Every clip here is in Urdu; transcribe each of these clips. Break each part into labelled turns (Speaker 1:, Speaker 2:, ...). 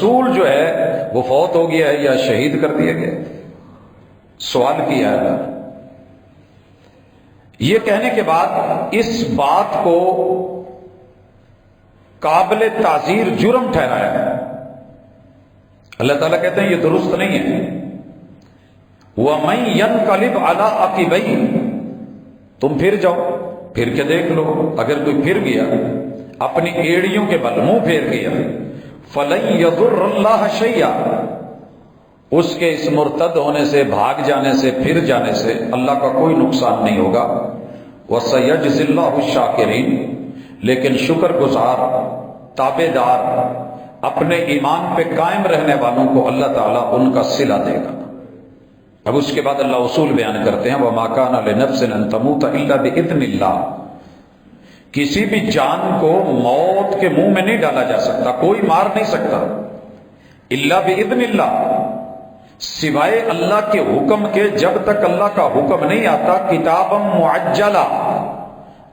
Speaker 1: رسول جو ہے وہ فوت ہو گیا ہے یا شہید کر دیا گیا؟ سوال کیا ہے۔ یہ کہنے کے بعد اس بات کو قابل تعزیر جرم ٹھہرایا ہے۔ اللہ تعالیٰ کہتے ہیں یہ درست نہیں ہے۔ وَمَن يَنْقَلِبْ عَلَىٰ عَقِبَيْهِ، تم پھر جاؤ، پھر کے دیکھ لو، اگر کوئی پھر گیا اپنی ایڑیوں کے بل منہ پھیر گیا، فَلَن يَضُرَّ اللَّهَ شَيْئًا، اس کے اس مرتد ہونے سے، بھاگ جانے سے، پھر جانے سے اللہ کا کوئی نقصان نہیں ہوگا۔ وَسَيَجْزِي اللَّهُ الشَّاكِرِينَ، لیکن شکر گزار، تابع دار، اپنے ایمان پہ قائم رہنے والوں کو اللہ تعالیٰ ان کا صلہ دے گا۔ اب اس کے بعد اللہ اصول بیان کرتے ہیں، وَمَا كَانَ لِنَفْسٍ أَن تَمُوتَ إِلَّا بِإِذْنِ اللَّهِ، کسی بھی جان کو موت کے منہ میں نہیں ڈالا جا سکتا، کوئی مار نہیں سکتا، إِلَّا بِإِذْنِ اللَّهِ، سوائے اللہ کے حکم کے۔ جب تک اللہ کا حکم نہیں آتا، کتابم معجلہ،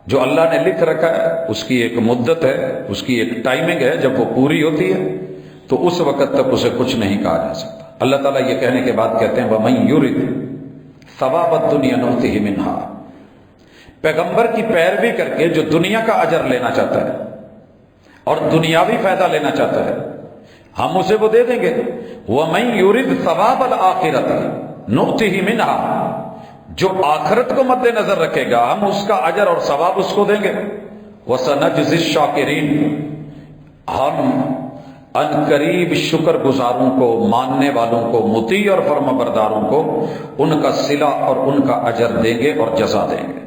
Speaker 1: جو اللہ نے لکھ رکھا ہے اس کی ایک مدت ہے، اس کی ایک ٹائمنگ ہے، جب وہ پوری ہوتی ہے تو اس وقت تک اسے کچھ نہیں کہا جا سکتا۔ اللہ تعالیٰ یہ کہنے کے بعد کہتے ہیں وَمَن يُرِدْ ثَوَابَ الدُّنْيَا نُؤْتِهِ مِنْهَا، پیغمبر کی پیروی کر کے جو دنیا کا اجر لینا چاہتا ہے اور دنیاوی فائدہ لینا چاہتا ہے، ہم اسے وہ دے دیں گے۔ وَمَن يُرِدْ ثَوَابَ الْآخِرَةِ نُؤْتِهِ مِنْهَا، جو آخرت کو مد نظر رکھے گا ہم اس کا اجر اور ثواب اس کو دیں گے۔ وَسَنَجْزِي الشَّاكِرِينَ، ہم ان قریب شکر گزاروں کو، ماننے والوں کو، مطیع اور فرما برداروں کو ان کا صلہ اور ان کا اجر دیں گے اور جزا دیں گے۔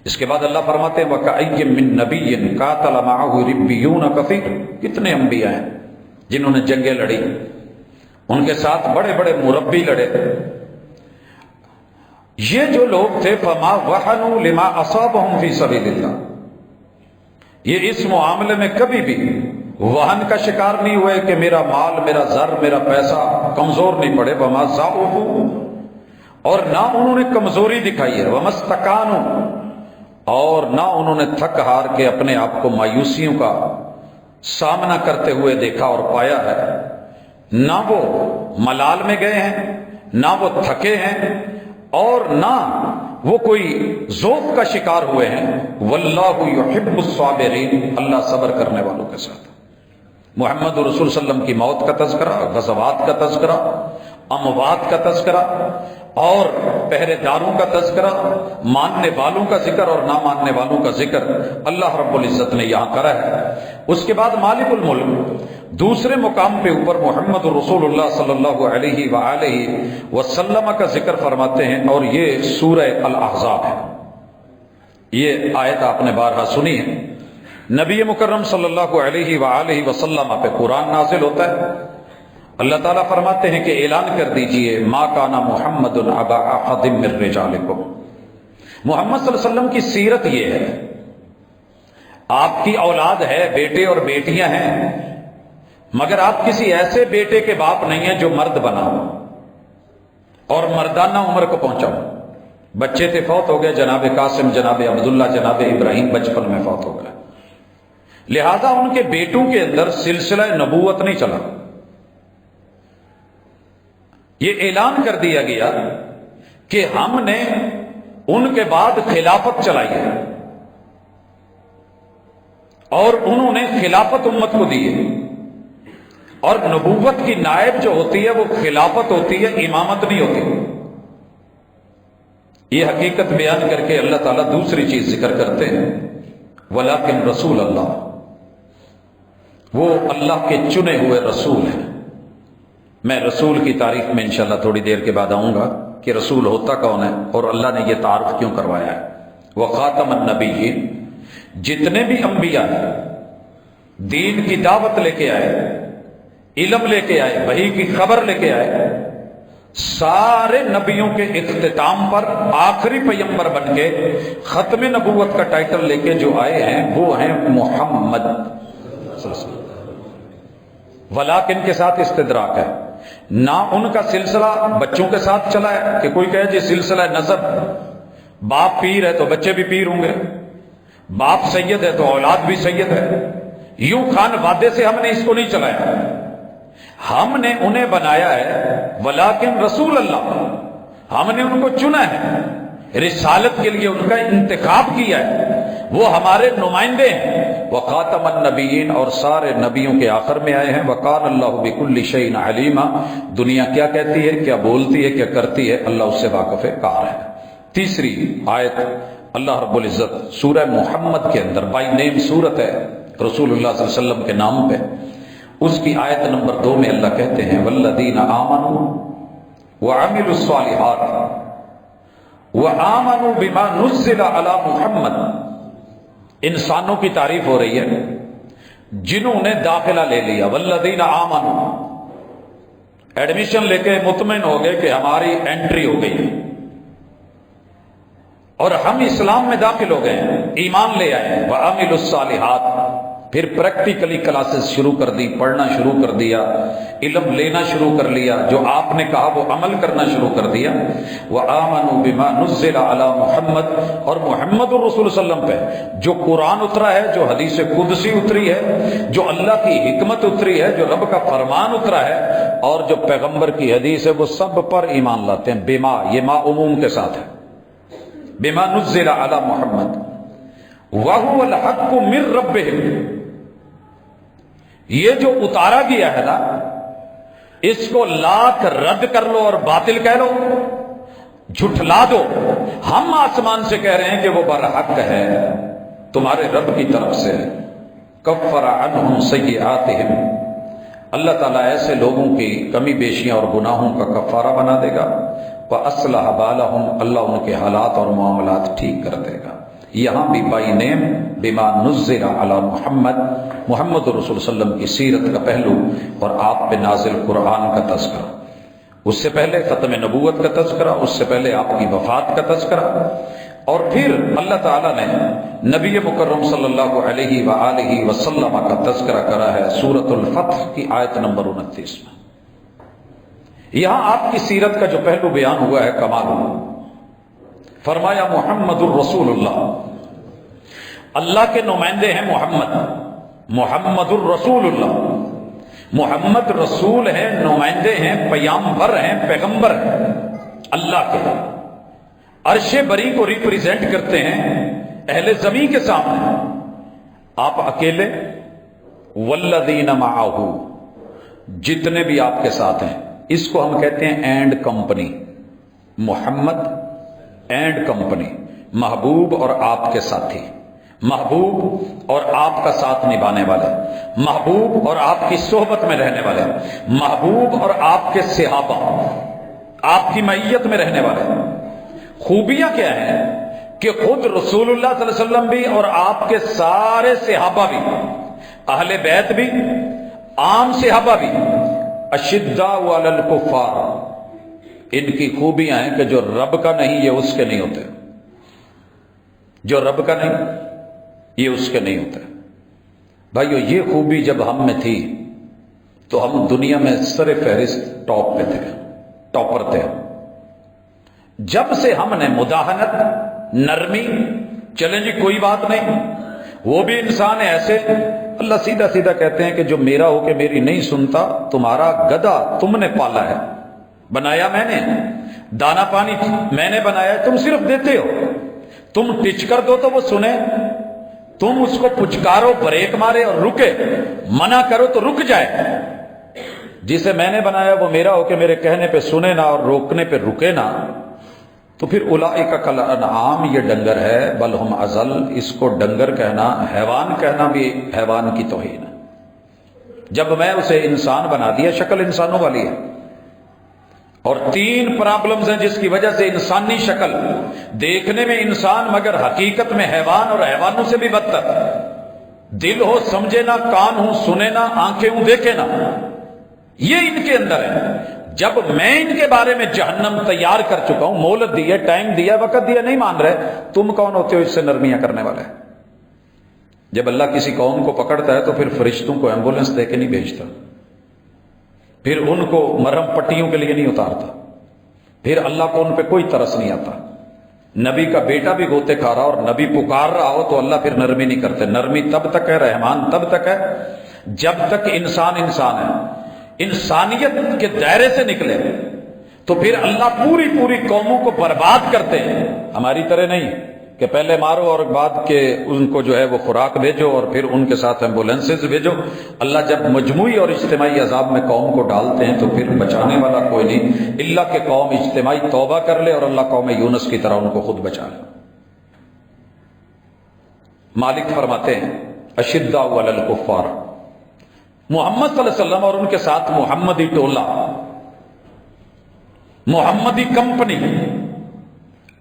Speaker 1: اس کے بعد اللہ فرماتے ہیں وَكَأَيٍّ مِّن نَبِيٍّ قَاتَلَ مَعَهُ رِبِّيُّونَ كَثِيرٌ، کتنے انبیاء ہیں جنہوں نے جنگیں لڑی، ان کے ساتھ بڑے بڑے مربی لڑے۔ یہ جو لوگ تھے فَمَا وَهَنُوا لِمَا أَصَابَهُمْ فِي سَبِيلِ اللَّهِ، یہ اس معاملے میں کبھی بھی وہن کا شکار نہیں ہوئے کہ میرا مال، میرا زر، میرا پیسہ کمزور نہیں پڑے۔ وَمَا ضَعُفُوا، اور نہ انہوں نے کمزوری دکھائی ہے۔ وَمَا اسْتَكَانُوا، اور نہ انہوں نے تھک ہار کے اپنے آپ کو مایوسیوں کا سامنا کرتے ہوئے دیکھا اور پایا ہے۔ نہ وہ ملال میں گئے ہیں، نہ وہ تھکے ہیں، اور نہ وہ کوئی ذوق کا شکار ہوئے ہیں۔ وَاللَّهُ يُحِبُّ الصَّابِرِينَ، اللہ صبر کرنے والوں کے ساتھ۔ محمد رسول صلی اللہ علیہ وسلم کی موت کا تذکرہ، غزوات کا تذکرہ، اموات کا تذکرہ اور پہرے داروں کا تذکرہ، ماننے والوں کا ذکر اور نہ ماننے والوں کا ذکر اللہ رب العزت نے یہاں کرا ہے۔ اس کے بعد مالک الملک دوسرے مقام پہ اوپر محمد رسول اللہ صلی اللہ علیہ وآلہ وسلم کا ذکر فرماتے ہیں، اور یہ سورہ الاحزاب ہے۔ یہ آیت آپ نے بارہا سنی ہے۔ نبی مکرم صلی اللہ علیہ وآلہ وسلم پہ قرآن نازل ہوتا ہے۔ اللہ تعالیٰ فرماتے ہیں کہ اعلان کر دیجئے ما کان محمد ابا احد من رجالکم، محمد صلی اللہ علیہ وسلم کی سیرت یہ ہے، آپ کی اولاد ہے، بیٹے اور بیٹیاں ہیں، مگر آپ کسی ایسے بیٹے کے باپ نہیں ہیں جو مرد بنا ہو اور مردانہ عمر کو پہنچا ہو۔ بچے تھے، فوت ہو گئے، جناب قاسم، جناب عبداللہ، جناب ابراہیم بچپن میں فوت ہو گئے، لہذا ان کے بیٹوں کے اندر سلسلہ نبوت نہیں چلا۔ یہ اعلان کر دیا گیا کہ ہم نے ان کے بعد خلافت چلائی ہے، اور انہوں نے خلافت امت کو دی ہے، اور نبوت کی نائب جو ہوتی ہے وہ خلافت ہوتی ہے، امامت نہیں ہوتی۔ یہ حقیقت بیان کر کے اللہ تعالیٰ دوسری چیز ذکر کرتے ہیں ولیکن رسول اللہ، وہ اللہ کے چنے ہوئے رسول ہیں۔ میں رسول کی تعریف میں انشاءاللہ تھوڑی دیر کے بعد آؤں گا کہ رسول ہوتا کون ہے اور اللہ نے یہ تعارف کیوں کروایا ہے۔ وخاتم النبیین، جتنے بھی انبیاء ہیں دین کی دعوت لے کے آئے، علم لے کے آئے، وحی کی خبر لے کے آئے، سارے نبیوں کے اختتام پر آخری پیغمبر بن کے ختم نبوت کا ٹائٹل لے کے جو آئے ہیں وہ ہیں محمد صلی اللہ علیہ وسلم۔ ولیکن کے ساتھ استدراک ہے، نہ ان کا سلسلہ بچوں کے ساتھ چلا ہے کہ کوئی کہے جی سلسلہ نسب، باپ پیر ہے تو بچے بھی پیر ہوں گے، باپ سید ہے تو اولاد بھی سید ہے، یوں خان وعدے سے ہم نے اس کو نہیں چلایا۔ ہم نے انہیں بنایا ہے ولیکن رسول اللہ، ہم نے ان کو چنا ہے، رسالت کے لیے ان کا انتخاب کیا ہے، وہ ہمارے نمائندے ہیں۔ وخاتم النبیین، اور سارے نبیوں کے آخر میں آئے ہیں۔ وکان اللہ بکل شیء علیما، دنیا کیا کہتی ہے، کیا بولتی ہے، کیا کرتی ہے، اللہ اس سے واقف کار ہے۔ تیسری آیت اللہ رب العزت سورہ محمد کے اندر، بائی نیم سورت ہے رسول اللہ صلی اللہ علیہ وسلم کے نام پہ، اس کی آیت نمبر 2 میں اللہ کہتے ہیں والذین آمنوا وعملوا الصالحات وآمنوا بما نزل علی محمد، انسانوں کی تعریف ہو رہی ہے جنہوں نے داخلہ لے لیا، والذین آمنوا، ایڈمیشن لے کے مطمئن ہو گئے کہ ہماری انٹری ہو گئی ہے اور ہم اسلام میں داخل ہو گئے ہیں، ایمان لے آئے ہیں، وعملوا الصالحات، پھر پریکٹیکلی کلاسز شروع کر دی، پڑھنا شروع کر دیا، علم لینا شروع کر لیا، جو آپ نے کہا وہ عمل کرنا شروع کر دیا۔ وآمنوا بما نزل علی محمد، اور محمد الرسول صلی اللہ علیہ وسلم پہ جو قرآن اترا ہے، جو حدیث قدسی اتری ہے، جو اللہ کی حکمت اتری ہے، جو رب کا فرمان اترا ہے، اور جو پیغمبر کی حدیث ہے، وہ سب پر ایمان لاتے ہیں۔ بما، یہ ما عموم کے ساتھ ہے، بما نزل علی محمد وَهُوَ الْحَقُّ مِن رَبِّهِمْ، یہ جو اتارا گیا ہے نا، اس کو لاکھ رد کر لو اور باطل کہہ لو، جھٹلا دو، ہم آسمان سے کہہ رہے ہیں کہ وہ برحق ہے، تمہارے رب کی طرف سے۔ کفر عنہم سیئاتہم، اللہ تعالیٰ ایسے لوگوں کی کمی بیشیاں اور گناہوں کا کفارہ بنا دے گا۔ وَأَصْلَحَ بَالَهُمْ، اللہ ان کے حالات اور معاملات ٹھیک کر دے گا۔ یہاں بھی بائی نیم بما نزل علی محمد، محمد رسول صلی اللہ علیہ وسلم کی سیرت کا پہلو اور آپ پہ نازل قرآن کا تذکرہ، اس سے پہلے ختم نبوت کا تذکرہ، اس سے پہلے آپ کی وفات کا تذکرہ، اور پھر اللہ تعالیٰ نے نبی مکرم صلی اللہ علیہ وآلہ وسلم کا تذکرہ کرا ہے سورۃ الفتح کی آیت نمبر 29 میں۔ یہاں آپ کی سیرت کا جو پہلو بیان ہوا ہے کمال، فرمایا محمد الرسول اللہ، اللہ کے نمائندے ہیں محمد، محمد الرسول اللہ، محمد رسول ہیں، نمائندے ہیں، پیامبر ہیں، پیغمبر ہیں اللہ کے، عرش بری کو ریپریزنٹ کرتے ہیں اہل زمین کے سامنے، آپ اکیلے، والذین معہ، جتنے بھی آپ کے ساتھ ہیں، اس کو ہم کہتے ہیں and company, Muhammad and company, محبوب اور آپ کے ساتھی، محبوب اور آپ کا ساتھ نبھانے والے، محبوب اور آپ کی صحبت میں رہنے والے، محبوب اور آپ کے صحابہ، آپ کی معیت میں رہنے والے۔ خوبیاں کیا ہیں کہ خود رسول اللہ صلی اللہ علیہ وسلم بھی اور آپ کے سارے صحابہ بھی، اہل بیت بھی، عام صحابہ بھی، اشداء علی الکفار، ان کی خوبیاں ہیں کہ جو رب کا نہیں یہ اس کے نہیں ہوتے، جو رب کا نہیں یہ اس کے نہیں ہوتے۔ بھائیو، یہ خوبی جب ہم میں تھی تو ہم دنیا میں سر فہرست ٹاپ پہ تھے، ٹاپر تھے۔ جب سے ہم نے مداہنت، نرمی، چلیں جی کوئی بات نہیں، وہ بھی انسان ہے ایسے، اللہ سیدھا سیدھا کہتے ہیں کہ جو میرا ہو کے میری نہیں سنتا، تمہارا گدھا تم نے پالا ہے، بنایا میں نے، دانا پانی میں نے بنایا ہے، تم صرف دیتے ہو، تم ٹچ کر دو تو وہ سنے، تم اس کو پچکارو، بریک مارے اور رکے، منع کرو تو رک جائے۔ جسے میں نے بنایا وہ میرا ہو کے میرے کہنے پہ سنے نہ اور روکنے پہ رکے نہ، تو پھر اولئک کالانعام، یہ ڈنگر ہے، بل ہم اضل، اس کو ڈنگر کہنا، حیوان کہنا بھی حیوان کی توہین ہے۔ جب میں اسے انسان بنا دیا، شکل انسانوں والی ہے، اور 3 پرابلمز ہیں جس کی وجہ سے انسانی شکل دیکھنے میں انسان مگر حقیقت میں حیوان، اور حیوانوں سے بھی بدتر، دل ہو سمجھے نہ، کان ہوں سنے نہ، آنکھیں ہوں دیکھے نہ، یہ ان کے اندر ہے۔ جب میں ان کے بارے میں جہنم تیار کر چکا ہوں، مہلت دی ہے، ٹائم دیا، وقت دیا، نہیں مان رہے، تم کون ہوتے ہو اس سے نرمیاں کرنے والے؟ جب اللہ کسی قوم کو پکڑتا ہے تو پھر فرشتوں کو ایمبولینس دے کے نہیں بھیجتا، پھر ان کو مرہم پٹیوں کے لیے نہیں اتارتا، پھر اللہ کو ان پہ کوئی ترس نہیں آتا۔ نبی کا بیٹا بھی گوتے کھا رہا اور نبی پکار رہا ہو تو اللہ پھر نرمی نہیں کرتے۔ نرمی تب تک ہے، رحمان تب تک ہے جب تک انسان انسان ہے۔ انسانیت کے دائرے سے نکلے تو پھر اللہ پوری پوری قوموں کو برباد کرتے ہیں. ہماری طرح نہیں کہ پہلے مارو اور بعد کے ان کو جو ہے وہ خوراک بھیجو اور پھر ان کے ساتھ ایمبولینسز بھیجو. اللہ جب مجموعی اور اجتماعی عذاب میں قوم کو ڈالتے ہیں تو پھر بچانے والا کوئی نہیں الا کہ قوم اجتماعی توبہ کر لے اور اللہ قوم یونس کی طرح ان کو خود بچا لے. مالک فرماتے ہیں اشداء علی الکفار، محمد صلی اللہ علیہ وسلم اور ان کے ساتھ محمدی ٹولہ، محمدی کمپنی،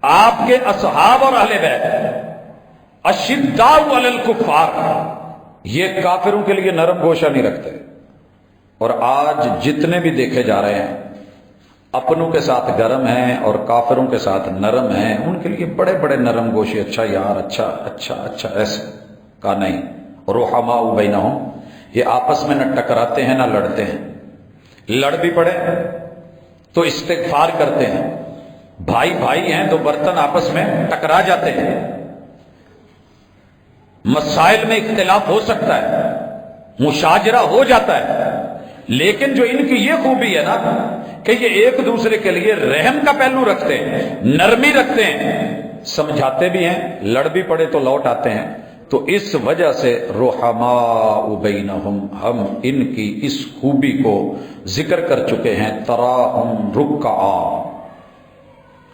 Speaker 1: آپ کے اصحاب اور اہل بیت اشداء علی الکفار، یہ کافروں کے لیے نرم گوشہ نہیں رکھتے. اور آج جتنے بھی دیکھے جا رہے ہیں اپنوں کے ساتھ گرم ہیں اور کافروں کے ساتھ نرم ہیں، ان کے لیے بڑے بڑے نرم گوشے، اچھا یار، اچھا اچھا اچھا، ایسے کا نہیں. رحماء بینہم، یہ آپس میں نہ ٹکراتے ہیں نہ لڑتے ہیں. لڑ بھی پڑے تو استغفار کرتے ہیں. بھائی بھائی ہیں تو برتن آپس میں ٹکرا جاتے ہیں. مسائل میں اختلاف ہو سکتا ہے، مشاجرہ ہو جاتا ہے، لیکن جو ان کی یہ خوبی ہے نا کہ یہ ایک دوسرے کے لیے رحم کا پہلو رکھتے ہیں، نرمی رکھتے ہیں، سمجھاتے بھی ہیں، لڑ بھی پڑے تو لوٹ آتے ہیں. تو اس وجہ سے رحماء بینہم، ہم ان کی اس خوبی کو ذکر کر چکے ہیں. تراہم رکعا،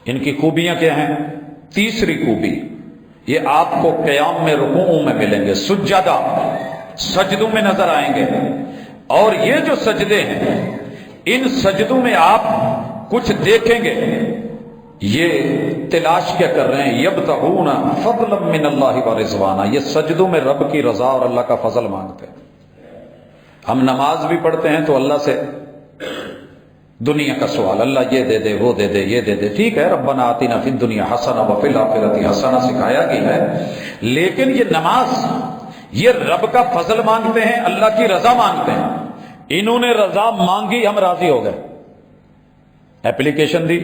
Speaker 1: ان کی خوبیاں کیا ہیں؟ تیسری خوبی یہ آپ کو قیام میں، رکوعوں میں ملیں گے، سجدہ، سجدوں میں نظر آئیں گے. اور یہ جو سجدے ہیں ان سجدوں میں آپ کچھ دیکھیں گے، یہ تلاش کیا کر رہے ہیں؟ یبتغون فضلا من اللہ ورضوانا، یہ سجدوں میں رب کی رضا اور اللہ کا فضل مانگتے ہیں. ہم نماز بھی پڑھتے ہیں تو اللہ سے دنیا کا سوال، اللہ یہ دے دے، وہ دے دے، یہ دے دے. ٹھیک ہے، ربنا آتنا فی الدنیا حسنہ وفی الآخرۃ حسنہ سکھایا گیا ہے، لیکن یہ نماز یہ رب کا فضل مانگتے ہیں، اللہ کی رضا مانگتے ہیں. انہوں نے رضا مانگی، ہم راضی ہو گئے. ایپلیکیشن دی،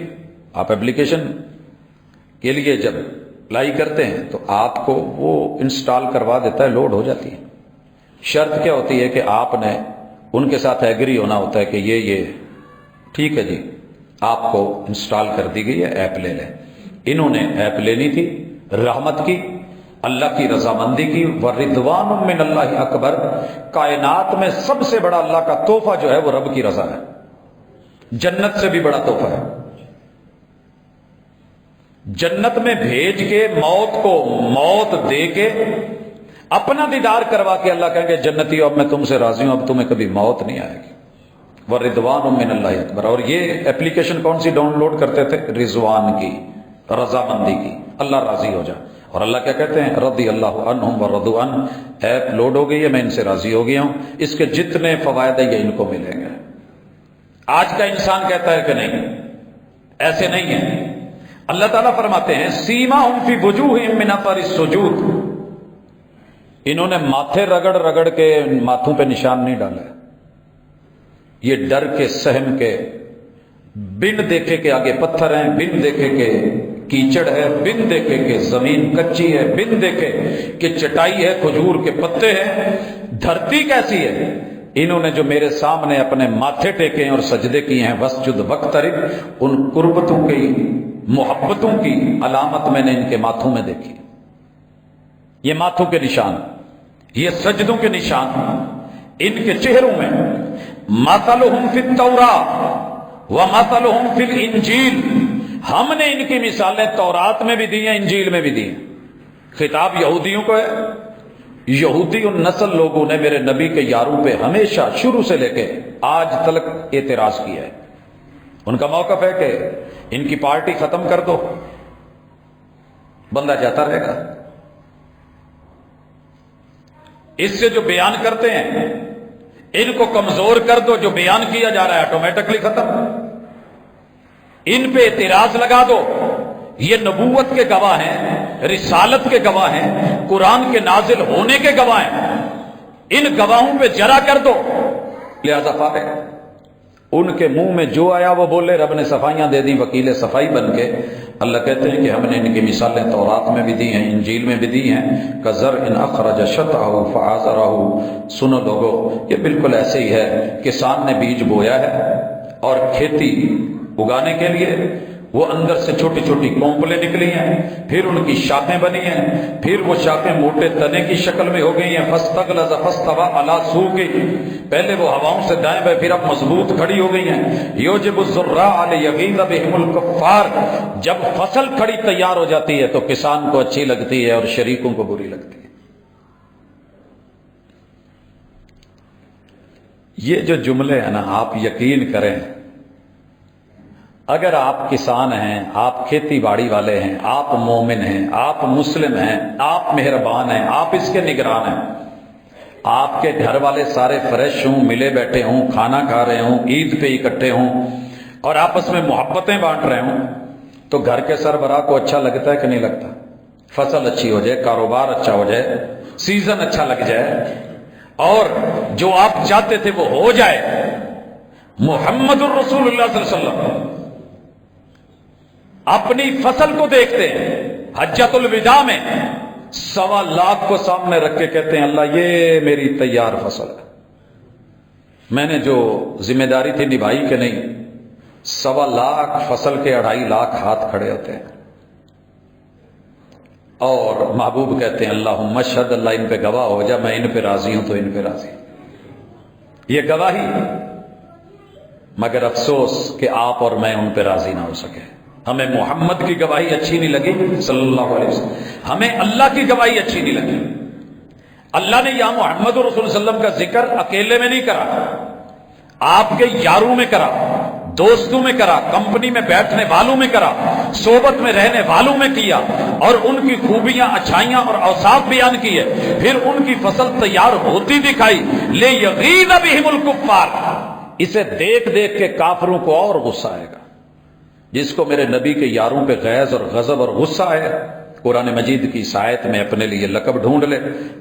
Speaker 1: آپ ایپلیکیشن کے لیے جب اپلائی کرتے ہیں تو آپ کو وہ انسٹال کروا دیتا ہے، لوڈ ہو جاتی ہے. شرط کیا ہوتی ہے کہ آپ نے ان کے ساتھ ایگری ہونا ہوتا ہے کہ یہ ٹھیک ہے جی، آپ کو انسٹال کر دی گئی ہے، ایپ لے لیں. انہوں نے ایپ لینی تھی، رحمت کی، اللہ کی رضامندی کی. وَرِضْوَانٌ مِّنَ اللَّهِ اکبر، کائنات میں سب سے بڑا اللہ کا تحفہ جو ہے وہ رب کی رضا ہے، جنت سے بھی بڑا تحفہ ہے. جنت میں بھیج کے موت کو موت دے کے اپنا دیدار کروا کے اللہ کہیں گے جنتی اب میں تم سے راضی ہوں، اب تمہیں کبھی موت نہیں آئے گی. وَرِضْوَانٌ مِّنَ اللَّهِ اکبر. اور یہ ایپلیکیشن کون سی ڈاؤن لوڈ کرتے تھے؟ رضوان کی، رضامندی کی، اللہ راضی ہو جا. اور اللہ کیا کہتے ہیں؟ رضی اللہ عنہم ورضوا عنہ، ایپ لوڈ ہو گئی ہے، میں ان سے راضی ہو گیا ہوں، اس کے جتنے فوائد ہیں یہ ان کو ملیں گے. آج کا انسان کہتا ہے کہ نہیں، ایسے نہیں ہے. اللہ تعالیٰ فرماتے ہیں سیماہم فی وجوہہم من اثر السجود، انہوں نے ماتھے رگڑ رگڑ کے ماتھوں پہ نشان نہیں ڈالے، یہ ڈر کے سہم کے، بن دیکھے کہ آگے پتھر ہیں، بن دیکھے کہ کیچڑ ہے، بن دیکھے کہ زمین کچی ہے، بن دیکھے کہ چٹائی ہے، کھجور کے پتے ہیں، دھرتی کیسی ہے. انہوں نے جو میرے سامنے اپنے ماتھے ٹیکے ہیں اور سجدے کیے ہیں، وسجد وقترب، ان قربتوں کی، محبتوں کی علامت میں نے ان کے ماتھوں میں دیکھی. یہ ماتھوں کے نشان، یہ سجدوں کے نشان ان کے چہروں میں. مثلہم فی التوراۃ ومثلہم فی الانجیل، ہم نے ان کی مثالیں تورات میں بھی دی ہیں، انجیل میں بھی دی ہیں. خطاب یہودیوں کو ہے. یہودی ان نسل لوگوں نے میرے نبی کے یاروں پہ ہمیشہ شروع سے لے کے آج تک اعتراض کیا ہے. ان کا موقف ہے کہ ان کی پارٹی ختم کر دو، بندہ جاتا رہے گا. اس سے جو بیان کرتے ہیں ان کو کمزور کر دو، جو بیان کیا جا رہا ہے آٹومیٹکلی ختم. ان پہ اعتراض لگا دو، یہ نبوت کے گواہ ہیں، رسالت کے گواہ ہیں، قرآن کے نازل ہونے کے گواہ ہیں. ان گواہوں پہ جرا کر دو. لہذا فارغ ان کے منہ میں جو آیا وہ بولے، رب نے صفائیاں دے دی وکیل صفائی بن کے. اللہ کہتے ہیں کہ ہم نے ان کی مثالیں تورات میں بھی دی ہیں، انجیل میں بھی دی ہیں، کزرع اخرج شطأہ فآزرہ، سنو لوگو یہ بالکل ایسے ہی ہے، کسان نے بیج بویا ہے اور کھیتی اگانے کے لیے وہ اندر سے چھوٹی چھوٹی کونپلیں نکلی ہیں، پھر ان کی شاخیں بنی ہیں، پھر وہ شاخیں موٹے تنے کی شکل میں ہو گئی ہیں، فاستغلظ فاستوى علی سوقہ، پہلے وہ ہواؤں سے دائیں بائیں پھر اب مضبوط کھڑی ہو گئی ہیں، یوجب الزراع لیغیظ بہم الکفار، جب فصل کھڑی تیار ہو جاتی ہے تو کسان کو اچھی لگتی ہے اور شریکوں کو بری لگتی ہے۔ یہ جو جملے ہیں نا، آپ یقین کریں، اگر آپ کسان ہیں، آپ کھیتی باڑی والے ہیں، آپ مومن ہیں، آپ مسلم ہیں، آپ مہربان ہیں، آپ اس کے نگران ہیں، آپ کے گھر والے سارے فریش ہوں، ملے بیٹھے ہوں، کھانا کھا رہے ہوں، عید پہ اکٹھے ہوں اور آپس میں محبتیں بانٹ رہے ہوں، تو گھر کے سربراہ کو اچھا لگتا ہے کہ نہیں لگتا؟ فصل اچھی ہو جائے، کاروبار اچھا ہو جائے، سیزن اچھا لگ جائے اور جو آپ چاہتے تھے وہ ہو جائے۔ محمد الرسول اللہ صلی اللہ علیہ وسلم اپنی فصل کو دیکھتے ہیں، حجۃ الوداع میں 1.25 لاکھ کو سامنے رکھ کے کہتے ہیں اللہ یہ میری تیار فصل ہے، میں نے جو ذمہ داری تھی نبھائی کہ نہیں؟ 1.25 لاکھ فصل کے 2.5 لاکھ ہاتھ کھڑے ہوتے ہیں اور محبوب کہتے ہیں اللہم اشہد، اللہ ان پہ گواہ ہو جا، میں ان پہ راضی ہوں تو ان پہ راضی ہوں۔ یہ گواہی، مگر افسوس کہ آپ اور میں ان پہ راضی نہ ہو سکے۔ ہمیں محمد کی گواہی اچھی نہیں لگی صلی اللہ علیہ وسلم، ہمیں اللہ کی گواہی اچھی نہیں لگی۔ اللہ نے یہاں محمد رسول اللہ علیہ وسلم کا ذکر اکیلے میں نہیں کرا، آپ کے یاروں میں کرا، دوستوں میں کرا، کمپنی میں بیٹھنے والوں میں کرا، صحبت میں رہنے والوں میں کیا اور ان کی خوبیاں، اچھائیاں اور اوصاف بیان کیے، پھر ان کی فصل تیار ہوتی دکھائی۔ لیغیظ بہم الکفار، اسے دیکھ دیکھ کے کافروں کو اور غصہ آئے گا۔ جس کو میرے نبی کے یاروں پہ غیظ اور غضب اور غصہ ہے، قرآن مجید کی اس آیت میں اپنے لیے لقب ڈھونڈ لے۔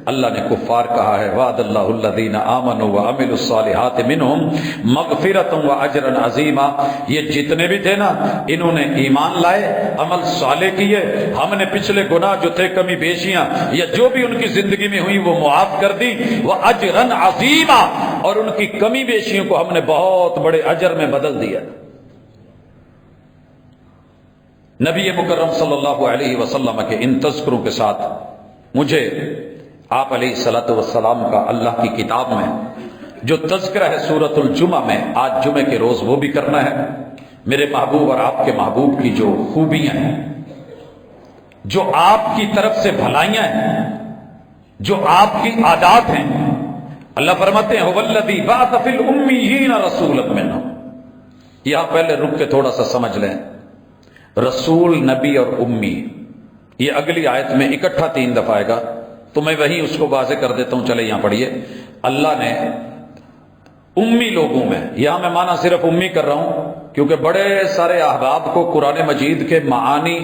Speaker 1: اللہ نے کفار کہا ہے وعد اللہ الذین آمنوا وعملوا الصالحات منہم مغفرۃ واجرا عظیما، یہ جتنے بھی تھے نا انہوں نے ایمان لائے، عمل صالح کیے، ہم نے پچھلے گناہ جو تھے، کمی بیشیاں یا جو بھی ان کی زندگی میں ہوئی وہ معاف کر دی، واجرا عظیما، اور ان کی کمی بیشیوں کو ہم نے بہت بڑے اجر میں بدل دیا۔ نبی مکرم صلی اللہ علیہ وسلم کے ان تذکروں کے ساتھ مجھے آپ علیہ الصلوۃ والسلام کا اللہ کی کتاب میں جو تذکرہ ہے سورۃ الجمعہ میں، آج جمعے کے روز وہ بھی کرنا ہے۔ میرے محبوب اور آپ کے محبوب کی جو خوبیاں ہیں، جو آپ کی طرف سے بھلائیاں ہیں، جو آپ کی عادات ہیں، اللہ فرماتے ہیں هو الذی بعث فی الامیین رسولا منہم۔ یہاں پہلے رک کے تھوڑا سا سمجھ لیں، رسول، نبی اور امی، یہ اگلی آیت میں اکٹھا 3 دفعہ آئے گا، تو میں وہی اس کو واضح کر دیتا ہوں، چلے یہاں پڑھیے۔ اللہ نے امی لوگوں میں، یہاں میں معنی صرف امی کر رہا ہوں کیونکہ بڑے سارے احباب کو قرآن مجید کے معانی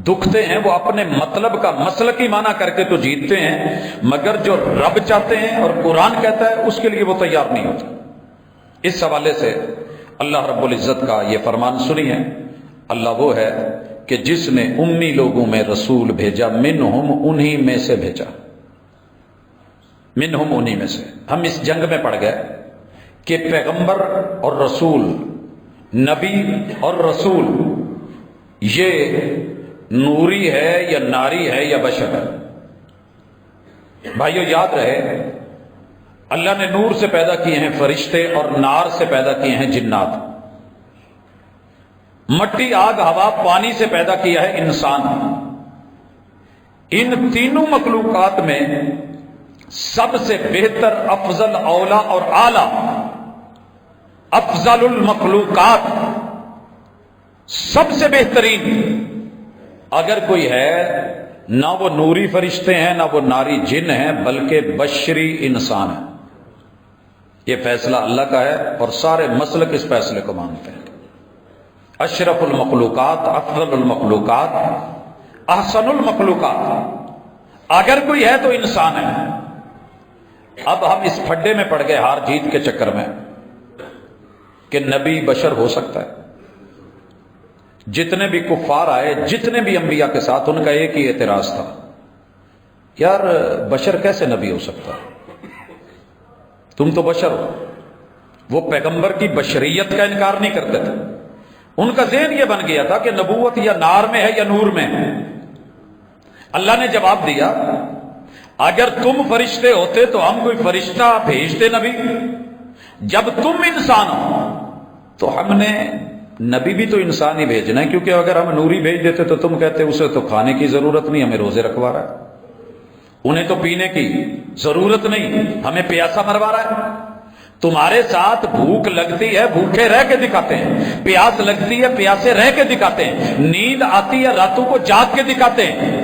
Speaker 1: دکھتے ہیں، وہ اپنے مطلب کا مسلکی معنی کر کے تو جیتتے ہیں، مگر جو رب چاہتے ہیں اور قرآن کہتا ہے اس کے لیے وہ تیار نہیں ہوتے۔ اس حوالے سے اللہ رب العزت کا یہ فرمان سنیے۔ اللہ وہ ہے کہ جس نے امی لوگوں میں رسول بھیجا، منہم، انہی میں سے بھیجا، منہم، انہی میں سے۔ ہم اس جنگ میں پڑ گئے کہ پیغمبر اور رسول، نبی اور رسول، یہ نوری ہے یا ناری ہے یا بشر ہے؟ بھائیو یاد رہے، اللہ نے نور سے پیدا کیے ہیں فرشتے اور نار سے پیدا کیے ہیں جنات، مٹی، آگ، ہوا، پانی سے پیدا کیا ہے انسان۔ ان تینوں مخلوقات میں سب سے بہتر، افضل، اولا اور اعلی، افضل المخلوقات، سب سے بہترین اگر کوئی ہے، نہ وہ نوری فرشتے ہیں نہ وہ ناری جن ہیں، بلکہ بشری انسان ہے۔ یہ فیصلہ اللہ کا ہے اور سارے مسلک اس فیصلے کو مانتے ہیں۔ اشرف المخلوقات، افضل المخلوقات، احسن المخلوقات، اگر کوئی ہے تو انسان ہے۔ اب ہم اس پھڈے میں پڑ گئے ہار جیت کے چکر میں کہ نبی بشر ہو سکتا ہے، جتنے بھی کفار آئے، جتنے بھی انبیاء کے ساتھ، ان کا ایک ہی اعتراض تھا، یار بشر کیسے نبی ہو سکتا؟ تم تو بشر ہو۔ وہ پیغمبر کی بشریت کا انکار نہیں کرتے تھے، ان کا ذہن یہ بن گیا تھا کہ نبوت یا نار میں ہے یا نور میں ہے۔ اللہ نے جواب دیا، اگر تم فرشتے ہوتے تو ہم کوئی فرشتہ بھیجتے نبی؟ جب تم انسان ہو تو ہم نے نبی بھی تو انسان ہی بھیجنا ہے، کیونکہ اگر ہم نوری بھیج دیتے تو تم کہتے اسے تو کھانے کی ضرورت نہیں، ہمیں روزے رکھوا رہا ہے، انہیں تو پینے کی ضرورت نہیں، ہمیں پیاسا مروا رہا ہے۔ تمہارے ساتھ بھوک لگتی ہے، بھوکے رہ کے دکھاتے ہیں، پیاس لگتی ہے، پیاسے رہ کے دکھاتے ہیں، نیند آتی ہے، راتوں کو جاگ کے دکھاتے ہیں۔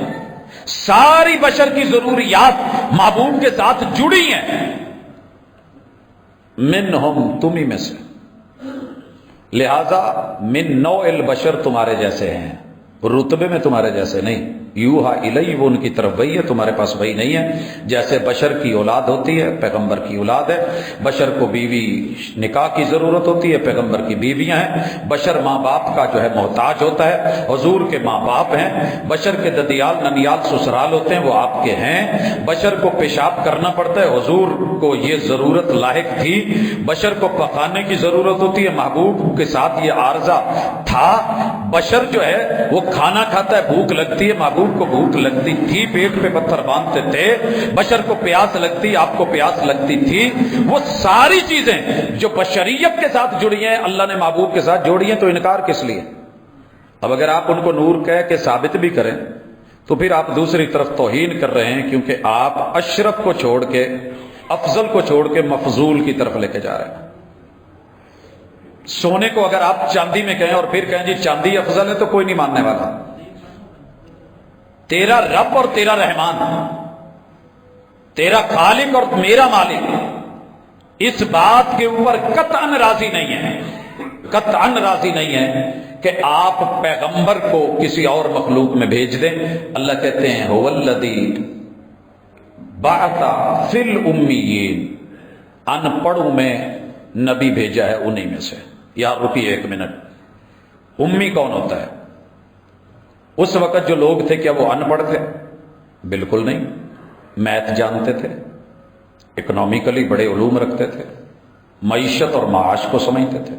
Speaker 1: ساری بشر کی ضروریات محبوب کے ساتھ جڑی ہیں، منہم، تم ہی میں سے، لہذا من نوع البشر، تمہارے جیسے ہیں، رتبے میں تمہارے جیسے نہیں۔ یوحا الی، وہ ان کی طرف وہی ہے، تمہارے پاس وہی نہیں ہے۔ جیسے بشر کی اولاد ہوتی ہے، پیغمبر کی اولاد ہے، بشر کو بیوی نکاح کی ضرورت ہوتی ہے، پیغمبر کی بیویاں ہیں، بشر ماں باپ کا جو ہے محتاج ہوتا ہے، حضور کے ماں باپ ہیں، بشر کے ددیال ننیال سسرال ہوتے ہیں، وہ آپ کے ہیں، بشر کو پیشاب کرنا پڑتا ہے، حضور کو یہ ضرورت لاحق تھی، بشر کو پکانے کی ضرورت ہوتی ہے، محبوب کے ساتھ یہ عارضہ تھا، بشر جو ہے وہ کھانا کھاتا ہے، بھوک لگتی ہے، محبوب کو بھوک لگتی تھی، پیٹ پہ پتھر باندھتے تھے، بشر کو پیاس لگتی، آپ کو پیاس لگتی تھی۔ وہ ساری چیزیں جو بشریت کے ساتھ جڑی ہیں، اللہ نے محبوب کے ساتھ جوڑی ہیں، تو انکار کس لیے؟ اب اگر آپ ان کو نور کہہ کے ثابت بھی کریں تو پھر آپ دوسری طرف توہین کر رہے ہیں، کیونکہ آپ اشرف کو چھوڑ کے، افضل کو چھوڑ کے مفضول کی طرف لے کے جا رہے ہیں۔ سونے کو اگر آپ چاندی میں کہیں اور پھر کہیں جی چاندی افضل ہے تو کوئی نہیں ماننے والا۔ تیرا رب اور تیرا رحمان، تیرا خالق اور میرا مالک اس بات کے اوپر قطعاً راضی نہیں ہے، قطعاً راضی نہیں ہے کہ آپ پیغمبر کو کسی اور مخلوق میں بھیج دیں۔ اللہ کہتے ہیں هو الذی بعث فی الامیین، ان پڑھوں میں نبی بھیجا ہے انہی میں سے۔ یا رکیے ایک منٹ، امی کون ہوتا ہے؟ اس وقت جو لوگ تھے کیا وہ ان پڑھ تھے؟ بالکل نہیں، میتھ جانتے تھے، اکنامیکلی بڑے علوم رکھتے تھے، معیشت اور معاش کو سمجھتے تھے،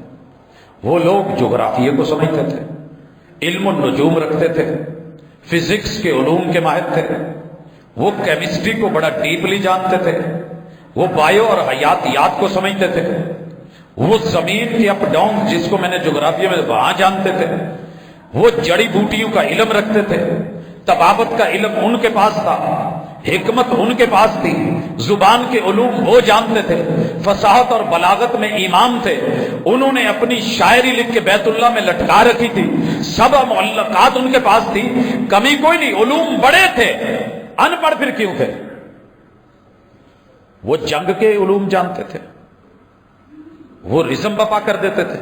Speaker 1: وہ لوگ جغرافیے کو سمجھتے تھے، علم النجوم رکھتے تھے، فزکس کے علوم کے ماہر تھے، وہ کیمسٹری کو بڑا ڈیپلی جانتے تھے، وہ بایو اور حیاتیات کو سمجھتے تھے، وہ زمین کی اپ ڈاؤن جس کو میں نے جغرافیہ میں وہاں جانتے تھے، وہ جڑی بوٹیوں کا علم رکھتے تھے، طبابت کا علم ان کے پاس تھا، حکمت ان کے پاس تھی، زبان کے علوم وہ جانتے تھے، فصاحت اور بلاغت میں امام تھے، انہوں نے اپنی شاعری لکھ کے بیت اللہ میں لٹکا رکھی تھی، سب معلقات ان کے پاس تھی، کمی کوئی نہیں، علوم بڑے تھے، ان پڑھ پھر کیوں تھے؟ وہ جنگ کے علوم جانتے تھے، وہ رزم بپا کر دیتے تھے،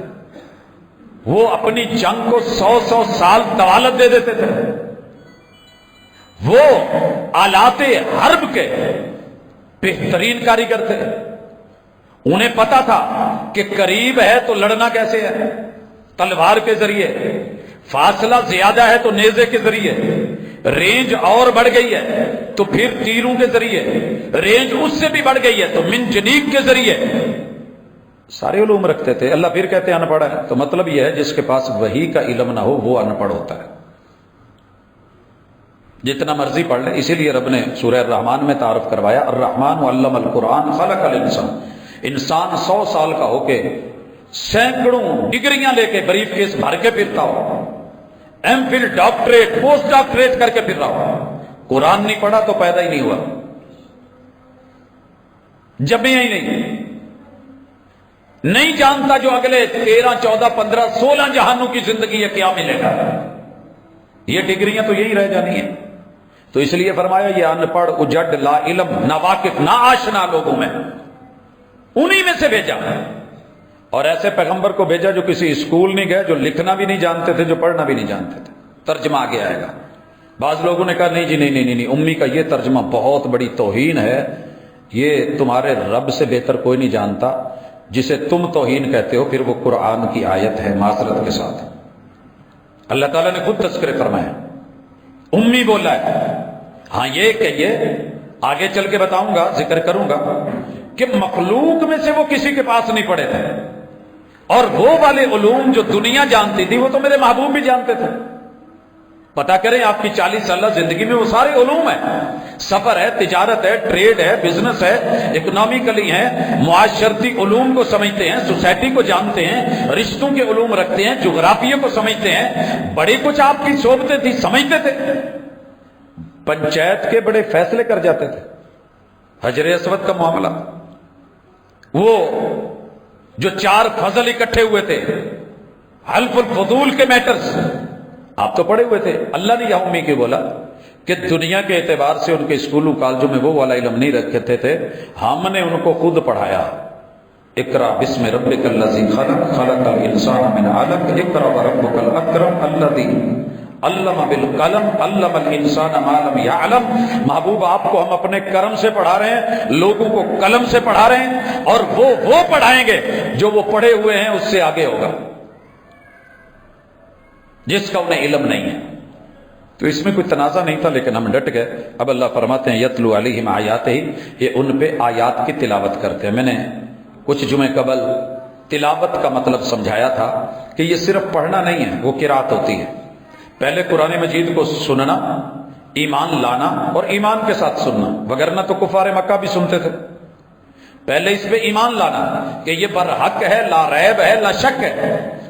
Speaker 1: وہ اپنی جنگ کو 100 سال طوالت دے دیتے تھے، وہ آلات حرب کے بہترین کاریگر تھے، انہیں پتا تھا کہ قریب ہے تو لڑنا کیسے ہے، تلوار کے ذریعے، فاصلہ زیادہ ہے تو نیزے کے ذریعے، رینج اور بڑھ گئی ہے تو پھر تیروں کے ذریعے، رینج اس سے بھی بڑھ گئی ہے تو منجنیق کے ذریعے، سارے علوم رکھتے تھے۔ اللہ پھر کہتے ہیں ان پڑھ ہے، تو مطلب یہ ہے جس کے پاس وحی کا علم نہ ہو وہ ان پڑھ ہوتا ہے، جتنا مرضی پڑھ لے۔ اسی لیے رب نے سورہ الرحمن میں تعارف کروایا، الرحمن علم القرآن خلق الانسان، انسان 100 سال کا ہو کے سینکڑوں ڈگریاں لے کے بریف کیس بھر کے پھرتا ہو، M Phil doctorate post doctorate کر کے پھر رہا ہو، قرآن نہیں پڑھا تو پیدا ہی نہیں ہوا، جمعہ ہی نہیں جانتا جو اگلے 13 14 15 16 جہانوں کی زندگی ہے کیا ملے گا، یہ ڈگریاں تو یہی رہ جانی ہیں۔ تو اس لیے فرمایا یہ ان پڑھ اجڑ لا علم نا واقف نا آشنا لوگوں میں، انہی میں سے بھیجا، اور ایسے پیغمبر کو بھیجا جو کسی اسکول نہیں گئے، جو لکھنا بھی نہیں جانتے تھے، جو پڑھنا بھی نہیں جانتے تھے۔ ترجمہ آگے آئے گا۔ بعض لوگوں نے کہا نہیں جی نہیں، امی کا یہ ترجمہ بہت بڑی توہین ہے، یہ تمہارے رب سے بہتر کوئی نہیں جانتا، جسے تم توہین کہتے ہو پھر وہ قرآن کی آیت ہے، معذرت کے ساتھ اللہ تعالیٰ نے خود تذکرے فرمایا، امی بولا ہے۔ ہاں یہ کہ یہ آگے چل کے بتاؤں گا، ذکر کروں گا کہ مخلوق میں سے وہ کسی کے پاس نہیں پڑے تھے، اور وہ والے علوم جو دنیا جانتی تھی وہ تو میرے محبوب بھی جانتے تھے۔ پتا کریں آپ کی 40 سالہ زندگی میں وہ سارے علوم ہیں، سفر ہے، تجارت ہے، ٹریڈ ہے، بزنس ہے، اکنامیکلی ہے، معاشرتی علوم کو سمجھتے ہیں، سوسائٹی کو جانتے ہیں، رشتوں کے علوم رکھتے ہیں، جغرافیہ کو سمجھتے ہیں، بڑی کچھ آپ کی صحبتیں تھی، سمجھتے تھے، پنچایت کے بڑے فیصلے کر جاتے تھے، حجر اسود کا معاملہ، وہ جو 4 فضل اکٹھے ہوئے تھے، حلف الفضول کے میٹرز آپ تو پڑھے ہوئے تھے۔ اللہ نے یہاں امی کی بولا کہ دنیا کے اعتبار سے ان کے اسکولوں کالجوں میں وہ والا علم نہیں رکھتے تھے، ہم نے ان کو خود پڑھایا۔ اقرا بسم ربک الذی خلق، خلق الانسان من علق، اقرا وربک الاکرم الذی علم بالقلم، علم الانسان ما لم یعلم۔ محبوب آپ کو ہم اپنے کرم سے پڑھا رہے ہیں، لوگوں کو قلم سے پڑھا رہے ہیں، اور وہ پڑھائیں گے جو وہ پڑھے ہوئے ہیں اس سے آگے ہوگا، جس کا انہیں علم نہیں ہے۔ تو اس میں کوئی تنازع نہیں تھا، لیکن ہم ڈٹ گئے۔ اب اللہ فرماتے ہیں یتلو علیہم آیاتہ، یہ ان پہ آیات کی تلاوت کرتے ہیں۔ میں نے کچھ جمعے قبل تلاوت کا مطلب سمجھایا تھا کہ یہ صرف پڑھنا نہیں ہے، وہ قرات ہوتی ہے۔ پہلے قرآن مجید کو سننا، ایمان لانا اور ایمان کے ساتھ سننا، وگرنہ تو کفار مکہ بھی سنتے تھے۔ پہلے اس پہ ایمان لانا کہ یہ برحق ہے، لا ریب ہے، لا شک ہے،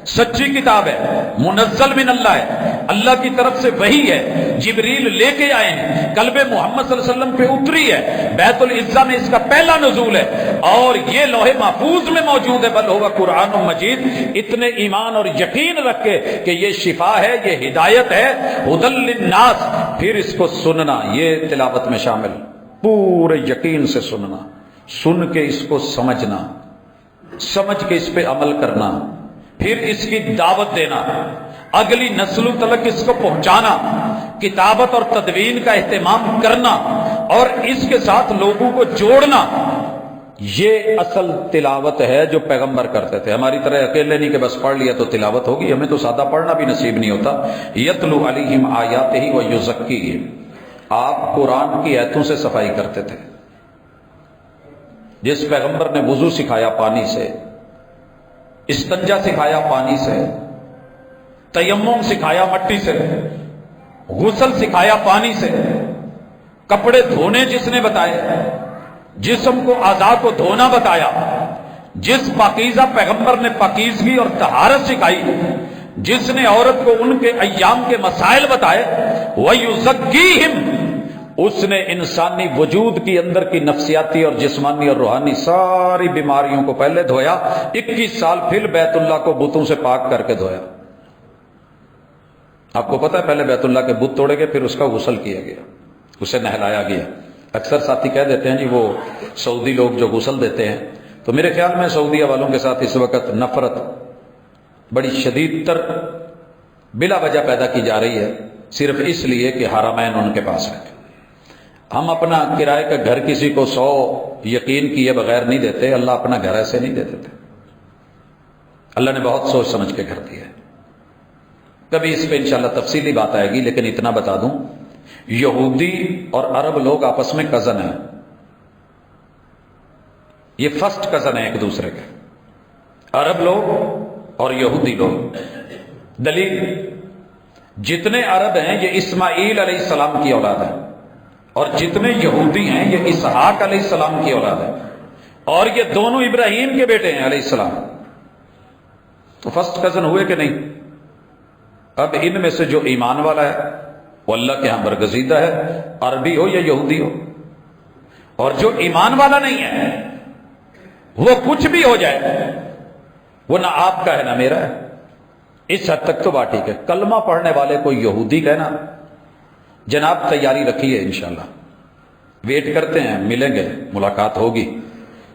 Speaker 1: سچی کتاب ہے، منزل من اللہ ہے، اللہ کی طرف سے وحی ہے، جبریل لے کے آئے ہیں، قلب محمد صلی اللہ علیہ وسلم پہ اتری ہے، بیت العزہ میں اس کا پہلا نزول ہے، اور یہ لوح محفوظ میں موجود ہے، بل ہوا قرآن مجید۔ اتنے ایمان اور یقین رکھ کے کہ یہ شفا ہے، یہ ہدایت ہے، ہدی للناس، پھر اس کو سننا، یہ تلاوت میں شامل، پورے یقین سے سننا، سن کے اس کو سمجھنا، سمجھ کے اس پہ عمل کرنا، پھر اس کی دعوت دینا، اگلی نسلوں تک اس کو پہنچانا، کتابت اور تدوین کا اہتمام کرنا، اور اس کے ساتھ لوگوں کو جوڑنا، یہ اصل تلاوت ہے جو پیغمبر کرتے تھے۔ ہماری طرح اکیلے نہیں کہ بس پڑھ لیا تو تلاوت ہوگی، ہمیں تو سادہ پڑھنا بھی نصیب نہیں ہوتا۔ یتلو علیہم آیاتہ ویزکیہم، آپ قرآن کی آیتوں سے صفائی کرتے تھے۔ جس پیغمبر نے وضو سکھایا پانی سے، استنجا سکھایا پانی سے، تیمم سکھایا مٹی سے، غسل سکھایا پانی سے، کپڑے دھونے جس نے بتائے، جسم کو اعضاء کو دھونا بتایا، جس پاکیزہ پیغمبر نے پاکیزگی اور طہارت سکھائی، جس نے عورت کو ان کے ایام کے مسائل بتائے، وَيُزَكِّيهِمْ، اس نے انسانی وجود کی اندر کی نفسیاتی اور جسمانی اور روحانی ساری بیماریوں کو پہلے دھویا، 21 سال پھر بیت اللہ کو بتوں سے پاک کر کے دھویا۔ آپ کو پتا ہے پہلے بیت اللہ کے بت توڑے گئے، پھر اس کا غسل کیا گیا، اسے نہلایا گیا۔ اکثر ساتھی کہہ دیتے ہیں جی وہ سعودی لوگ جو غسل دیتے ہیں، تو میرے خیال میں سعودیہ والوں کے ساتھ اس وقت نفرت بڑی شدید تر بلا وجہ پیدا کی جا رہی ہے، صرف اس لیے کہ حرمین ان کے پاس ہے۔ ہم اپنا کرائے کا گھر کسی کو 100 یقین کیے بغیر نہیں دیتے، اللہ اپنا گھر ایسے نہیں دے دیتے، اللہ نے بہت سوچ سمجھ کے گھر دیا ہے۔ کبھی اس پہ انشاءاللہ تفصیلی بات آئے گی، لیکن اتنا بتا دوں، یہودی اور عرب لوگ آپس میں کزن ہیں، یہ فرسٹ کزن ہیں ایک دوسرے کے، عرب لوگ اور یہودی لوگ۔ دلیل، جتنے عرب ہیں یہ اسماعیل علیہ السلام کی اولاد ہے، اور جتنے یہودی ہیں یہ اسحاق علیہ السلام کی اولاد ہے، اور یہ دونوں ابراہیم کے بیٹے ہیں علیہ السلام، تو فرسٹ کزن ہوئے کہ نہیں؟ اب ان میں سے جو ایمان والا ہے وہ اللہ کے ہاں برگزیدہ ہے، عربی ہو یا یہودی ہو، اور جو ایمان والا نہیں ہے وہ کچھ بھی ہو جائے، وہ نہ آپ کا ہے نہ میرا ہے، اس حد تک تو بات ٹھیک ہے۔ کلمہ پڑھنے والے کو یہودی کہنا، جناب تیاری رکھیے انشاءاللہ، ویٹ کرتے ہیں، ملیں گے، ملاقات ہوگی،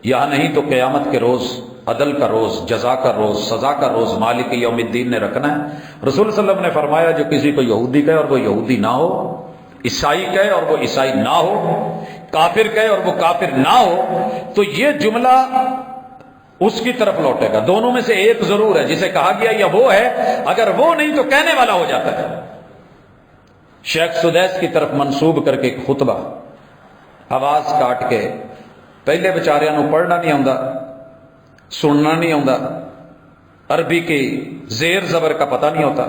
Speaker 1: یہاں نہیں تو قیامت کے روز، عدل کا روز، جزا کا روز، سزا کا روز مالک یوم الدین نے رکھنا ہے۔ رسول صلی اللہ علیہ وسلم نے فرمایا جو کسی کو یہودی کہے اور وہ یہودی نہ ہو، عیسائی کہے اور وہ عیسائی نہ ہو، کافر کہے اور وہ کافر نہ ہو، تو یہ جملہ اس کی طرف لوٹے گا. دونوں میں سے ایک ضرور ہے. جسے کہا گیا یا وہ ہے، اگر وہ نہیں تو کہنے والا ہو جاتا ہے. شیخ سدیس کی طرف منسوب کر کے ایک خطبہ آواز کاٹ کے، پہلے بیچاریاں نو پڑھنا نہیں آتا، سننا نہیں آتا، عربی کی زیر زبر کا پتہ نہیں ہوتا،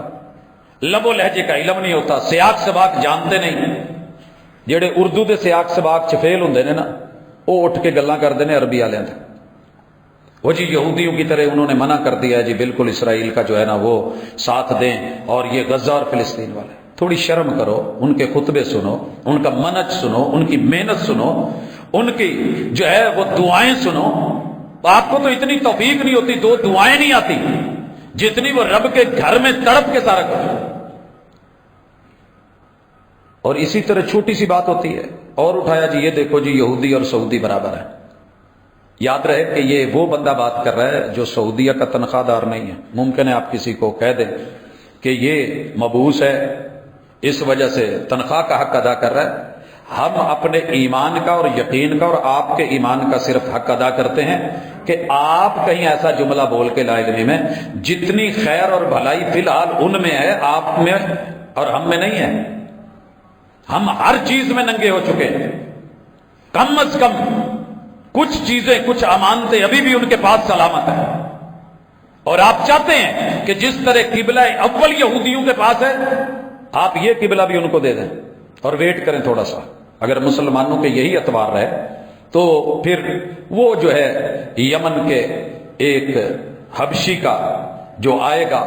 Speaker 1: لب و لہجے کا علم نہیں ہوتا، سیاق سباق جانتے نہیں. جڑے اردو دے سیاق سباق چ فیل ہوندے نے نا، وہ اٹھ کے گلاں کردے نے عربی والوں تے. وہ جی یہودیوں کی طرح انہوں نے منع کر دیا ہے جی بالکل اسرائیل کا جو ہے نا وہ ساتھ دیں، اور یہ غزہ اور فلسطین والے. تھوڑی شرم کرو، ان کے خطبے سنو، ان کا منہج سنو، ان کی محنت سنو، ان کی جو ہے وہ دعائیں سنو. آپ کو تو اتنی توفیق نہیں ہوتی، 2 دعائیں نہیں آتی جتنی وہ رب کے گھر میں تڑپ کے سارا کرتے. اور اسی طرح چھوٹی سی بات ہوتی ہے اور اٹھایا جی یہ دیکھو جی یہودی اور سعودی برابر ہے. یاد رہے کہ یہ وہ بندہ بات کر رہا ہے جو سعودیہ کا تنخواہ دار نہیں ہے. ممکن ہے آپ کسی کو کہہ دیں کہ یہ مبعوث ہے، اس وجہ سے تنخواہ کا حق ادا کر رہا ہے. ہم اپنے ایمان کا اور یقین کا اور آپ کے ایمان کا صرف حق ادا کرتے ہیں کہ آپ کہیں ایسا جملہ بول کے لا علمی میں جتنی خیر اور بھلائی فی الحال ان میں ہے، آپ میں اور ہم میں نہیں ہے. ہم ہر چیز میں ننگے ہو چکے ہیں. کم از کم کچھ چیزیں، کچھ امانتیں ابھی بھی ان کے پاس سلامت ہیں. اور آپ چاہتے ہیں کہ جس طرح قبلہ اول یہودیوں کے پاس ہے، آپ یہ قبلہ بھی ان کو دے دیں اور ویٹ کریں تھوڑا سا. اگر مسلمانوں کے یہی اعتبار رہے تو پھر وہ جو ہے یمن کے ایک حبشی کا جو آئے گا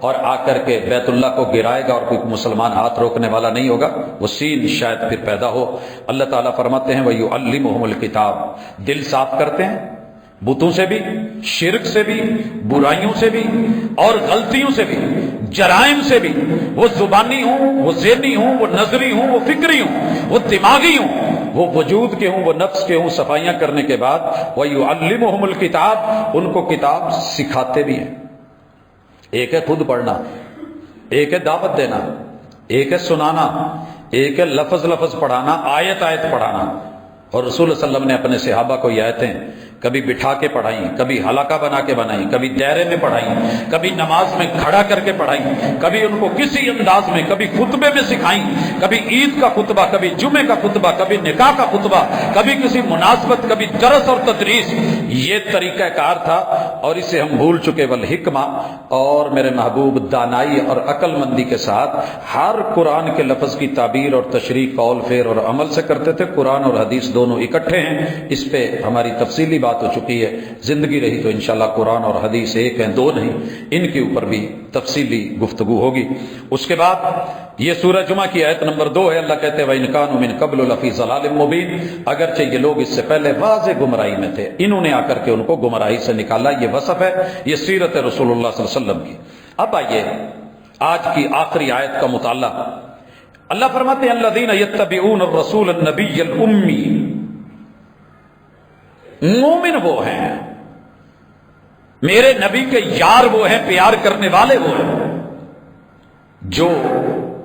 Speaker 1: اور آ کر کے بیت اللہ کو گرائے گا اور کوئی مسلمان ہاتھ روکنے والا نہیں ہوگا، وہ سین شاید پھر پیدا ہو. اللہ تعالیٰ فرماتے ہیں وَيُعَلِّمُهُمُ الْكِتَابَ. دل صاف کرتے ہیں بتوں سے بھی، شرک سے بھی، برائیوں سے بھی اور غلطیوں سے بھی، جرائم سے بھی. وہ زبانی ہوں، وہ ذہنی ہوں، وہ نظری ہوں، وہ فکری ہوں، وہ دماغی ہوں، وہ وجود کے ہوں، وہ نفس کے ہوں. صفائیاں کرنے کے بعد وَيُعَلِّمُهُمُ الْكِتَابَ، ان کو کتاب سکھاتے بھی ہیں. ایک ہے خود پڑھنا، ایک ہے دعوت دینا، ایک ہے سنانا، ایک ہے لفظ لفظ پڑھانا، آیت آیت پڑھانا. اور رسول صلی اللہ علیہ وسلم نے اپنے صحابہ کو یہ آیتیں کبھی بٹھا کے پڑھائیں، کبھی حلقہ بنا کے بنائیں، کبھی دائرے میں پڑھائیں، کبھی نماز میں کھڑا کر کے پڑھائیں، کبھی ان کو کسی انداز میں، کبھی خطبے میں سکھائیں، کبھی عید کا خطبہ، کبھی جمعے کا خطبہ، کبھی نکاح کا خطبہ، کبھی کسی مناسبت، کبھی درس اور تدریس. یہ طریقہ کار تھا اور اسے ہم بھول چکے. والحکمہ، اور میرے محبوب دانائی اور عقل مندی کے ساتھ ہر قرآن کے لفظ کی تعبیر اور تشریح قول فعل اور عمل سے کرتے تھے. قرآن اور حدیث دونوں اکٹھے ہیں، اس پہ ہماری تفصیلی بات ہو چکی ہے. زندگی رہی تو انشاءاللہ قرآن اور حدیث ایک ہیں، دو نہیں، ان کے اوپر بھی تفصیلی گفتگو ہوگی. اس کے بعد یہ سورہ جمعہ کی آیت نمبر 2 ہے. اللہ کہتے ہیں وَإِنْ كَانُوا مِنْ قَبْلُ لَفِي ضَلَالٍ مُبِينٍ. اگرچہ یہ لوگ اس سے پہلے واضح گمراہی میں تھے، انہوں نے آ کر کے ان کو گمراہی سے نکالا. یہ وصف ہے، یہ سیرت رسول اللہ صلی اللہ علیہ وسلم کی. اب آئیے آج کی آخری آیت کا مطالعہ. اللہ فرماتے ہیں الذین یتبعون الرسول النبی الامی. مومن وہ ہیں، میرے نبی کے یار وہ ہیں، پیار کرنے والے وہ ہیں جو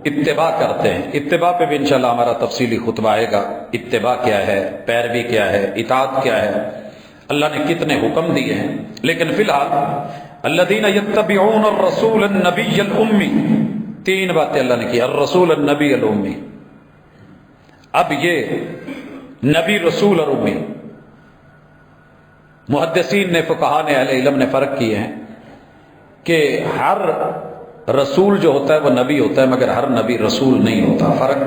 Speaker 1: اتباع کرتے ہیں. اتباع پہ بھی انشاءاللہ ہمارا تفصیلی خطبہ آئے گا. اتباع کیا ہے، پیروی کیا ہے، اطاعت کیا ہے، اللہ نے کتنے حکم دیے ہیں. لیکن فی الحال الذین یتبعون الرسول النبی الامی، 3 باتیں اللہ نے کی. الرسول النبی الامی. اب یہ نبی، رسول اور امی، محدثین نے، فقہاء نے، اہل علم نے فرق کیے ہیں کہ ہر رسول جو ہوتا ہے وہ نبی ہوتا ہے، مگر ہر نبی رسول نہیں ہوتا. فرق،